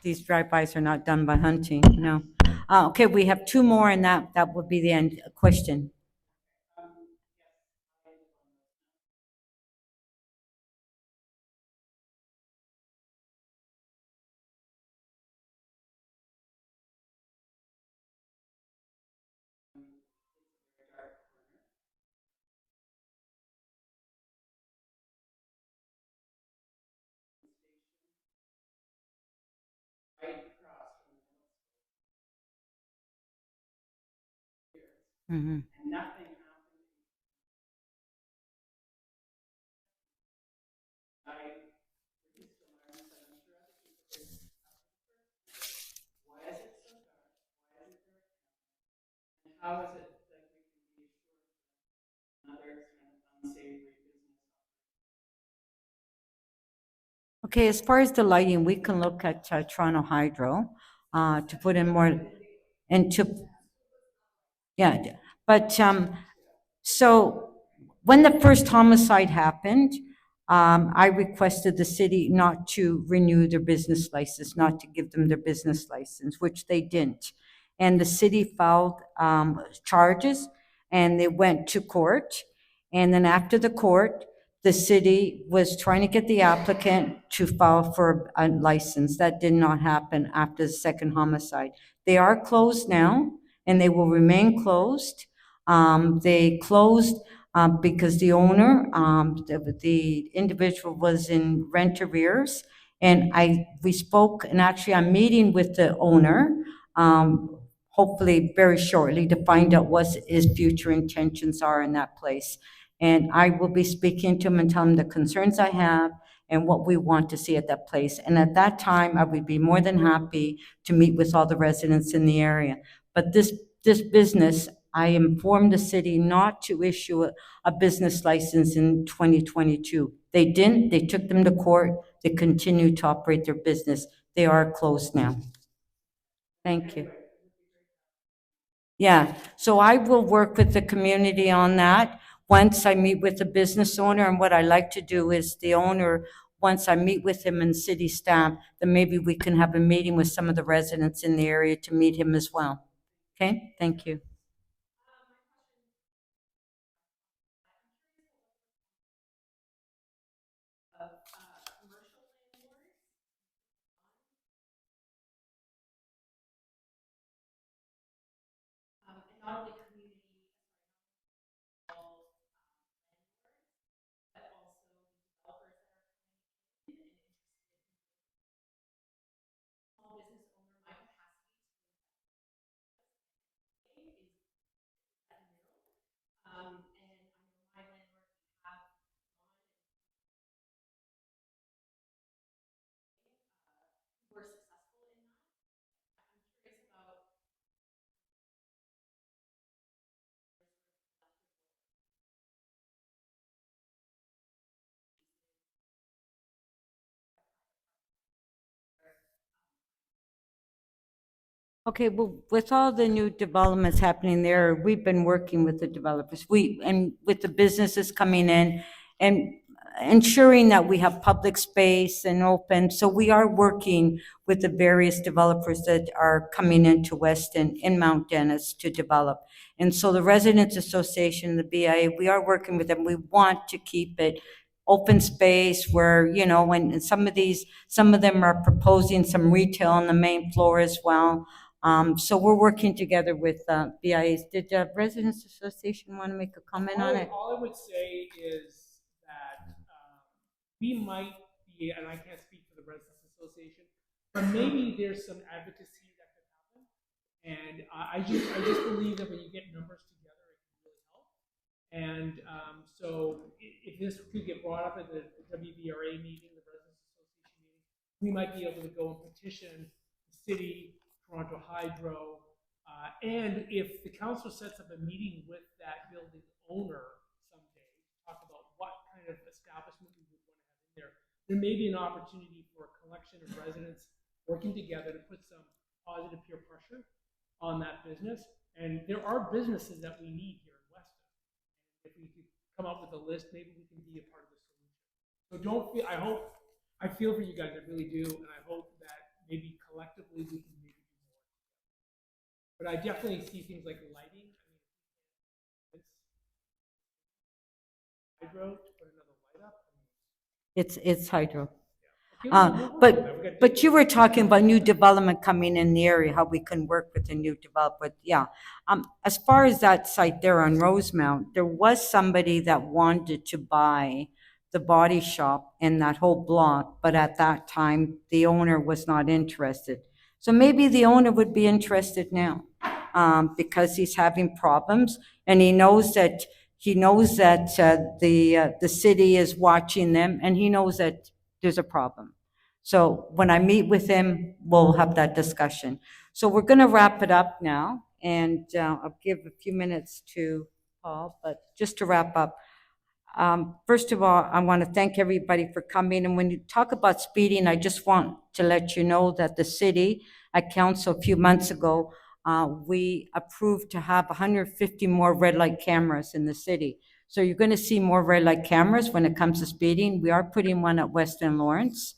these drive-bys are not done by hunting, no. Okay, we have 2 more and that would be the end. Question. Mm-hmm. How is it that we can be assured that another kind of unsavory business? Okay, as far as the lighting, we can look at Toronto Hydro to put in more, and to, yeah, but so when the first homicide happened, I requested the city not to renew their business license, not to give them their business license, which they didn't. And the city filed charges and they went to court. And then after the court, the city was trying to get the applicant to file for a license. That did not happen after the second homicide. They are closed now and they will remain closed. They closed because the owner, the individual was in rent arrears. And we spoke, and actually I'm meeting with the owner, hopefully very shortly, to find out what his future intentions are in that place. And I will be speaking to him and tell him the concerns I have and what we want to see at that place. And at that time, I would be more than happy to meet with all the residents in the area. But this business, I informed the city not to issue a business license in 2022. They didn't, they took them to court, they continue to operate their business. They are closed now. Thank you. Yeah, so I will work with the community on that. Once I meet with the business owner, and what I like to do is the owner, once I meet with him and city staff, then maybe we can have a meeting with some of the residents in the area to meet him as well. Okay, thank you. And not only community, but also developers that are coming in and interested in Okay, well, with all the new developments happening there, we've been working with the developers, and with the businesses coming in and ensuring that we have public space and open. So we are working with the various developers that are coming into Weston in Mount Dennis to develop. And so the Residents Association, the BIA, we are working with them. We want to keep it open space where, when some of them are proposing some retail on the main floor as well. So we're working together with BIAs. Did the Residents Association want to make a comment on it? All I would say is that we might be, and I can't speak for the Residents Association, but maybe there's some advocacy that could happen. And I just believe that when you get numbers together, it can really help. And so if this could get brought up at the WVRA meeting, the Residents Association meeting, we might be able to go and petition the city, Toronto Hydro, and if the council sets up a meeting with that building owner someday to talk about what kind of establishment we would want to have in there may be an opportunity for a collection of residents working together to put some positive peer pressure on that business. And there are businesses that we need here in Weston. If we could come up with a list, maybe we can be a part of the solution. So don't feel, I feel for you guys, I really do, and I hope that maybe collectively we can maybe do more. But I definitely see things like lighting. I mean, hydro to put another light up. It's hydro. Yeah. But you were talking about new development coming in the area, how we can work with the new development. Yeah. As far as that site there on Rosemount, there was somebody that wanted to buy the body shop in that whole block, but at that time, the owner was not interested. So maybe the owner would be interested now, because he's having problems, and he knows that the city is watching them, and he knows that there's a problem. So when I meet with him, we'll have that discussion. So we're going to wrap it up now, and I'll give a few minutes to Paul, but just to wrap up. First of all, I want to thank everybody for coming. And when you talk about speeding, I just want to let you know that the city at council a few months ago, we approved to have 150 more red light cameras in the city. So you're going to see more red light cameras when it comes to speeding. We are putting one at Weston Lawrence.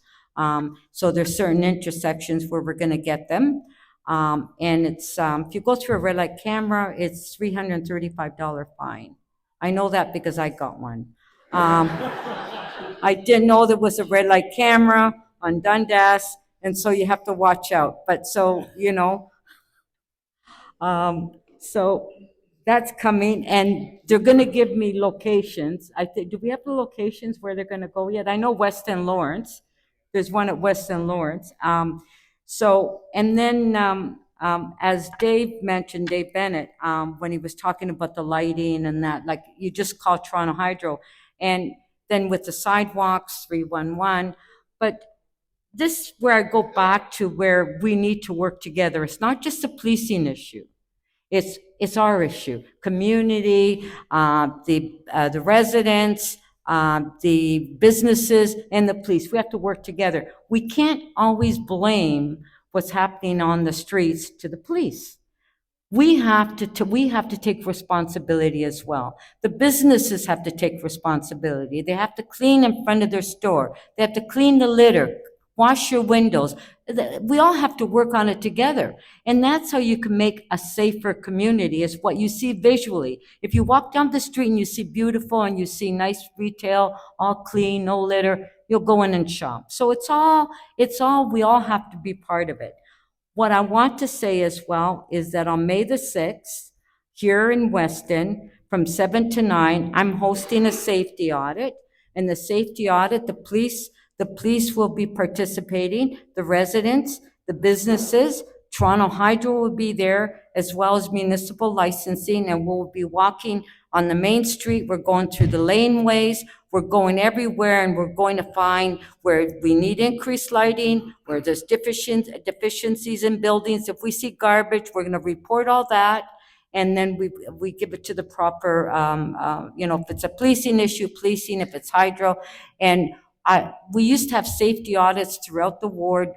So there's certain intersections where we're going to get them. And it's if you go through a red light camera, it's $335 fine. I know that because I got one. I didn't know there was a red light camera on Dundas, and so you have to watch out. But so, so that's coming, and they're gonna give me locations. I think, do we have the locations where they're gonna go yet? I know Weston Lawrence. There's one at Weston Lawrence. So, and then, as Dave mentioned, Dave Bennett, when he was talking about the lighting and that, like, you just call Toronto Hydro. And then with the sidewalks, 311. But this is where I go back to where we need to work together. It's not just a policing issue. It's our issue. Community, the residents, the businesses, and the police. We have to work together. We can't always blame what's happening on the streets to the police. We have to take responsibility as well. The businesses have to take responsibility. They have to clean in front of their store. They have to clean the litter, wash your windows. We all have to work on it together. And that's how you can make a safer community, is what you see visually. If you walk down the street and you see beautiful and you see nice retail, all clean, no litter, you'll go in and shop. So we all have to be part of it. What I want to say as well is that on May the 6th, here in Weston, from 7 to 9, I'm hosting a safety audit. And the safety audit, the police will be participating, the residents, the businesses, Toronto Hydro will be there, as well as municipal licensing, and we'll be walking on the main street. We're going through the laneways. We're going everywhere, and we're going to find where we need increased lighting, where there's deficiencies in buildings. If we see garbage, we're going to report all that, and then we give it to the proper, if it's a policing issue, policing, if it's hydro. And we used to have safety audits throughout the ward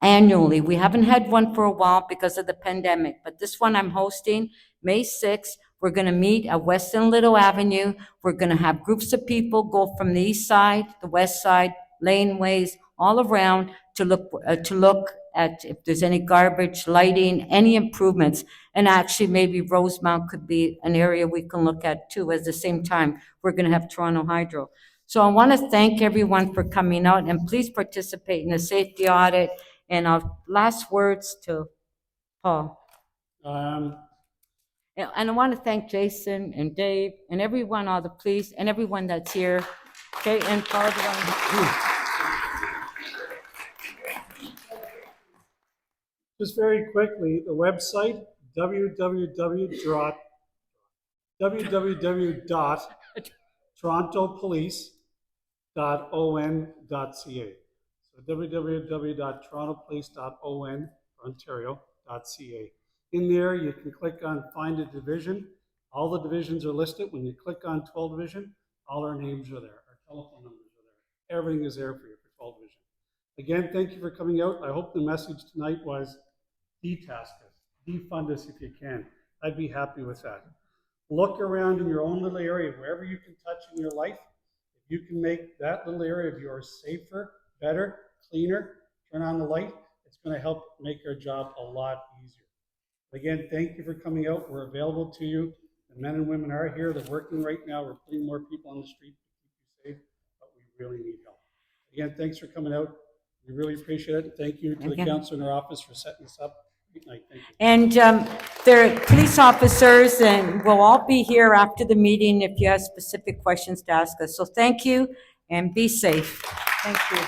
annually. We haven't had one for a while because of the pandemic, but this one I'm hosting May 6th. We're going to meet at Weston Little Avenue. We're going to have groups of people go from the east side, the west side, laneways, all around to look at if there's any garbage, lighting, any improvements. And actually, maybe Rosemount could be an area we can look at too. At the same time, we're going to have Toronto Hydro. So I want to thank everyone for coming out, and please participate in the safety audit. And our last words to Paul. And I want to thank Jason and Dave and everyone, all the police and everyone that's here. Okay, and Paul. Just very quickly, the website, www.torontopolice.on.ca. So www.torontopolice.on.ontario.ca. In there, you can click on Find a Division. All the divisions are listed. When you click on 12 Division, all our names are there. Our telephone numbers are there. Everything is there for you for 12 Division. Again, thank you for coming out. I hope the message tonight was detask us, defund us if you can. I'd be happy with that. Look around in your own little area, wherever you can touch in your life. If you can make that little area of yours safer, better, cleaner, turn on the light, it's going to help make our job a lot easier. Again, thank you for coming out. We're available to you. The men and women are here. They're working right now. We're putting more people on the street to keep you safe, but we really need help. Again, thanks for coming out. We really appreciate it. And thank you to the council in our office for setting this up. Good night. Thank you. And there are police officers, and we'll all be here after the meeting if you have specific questions to ask us. So thank you, and be safe. Thank you.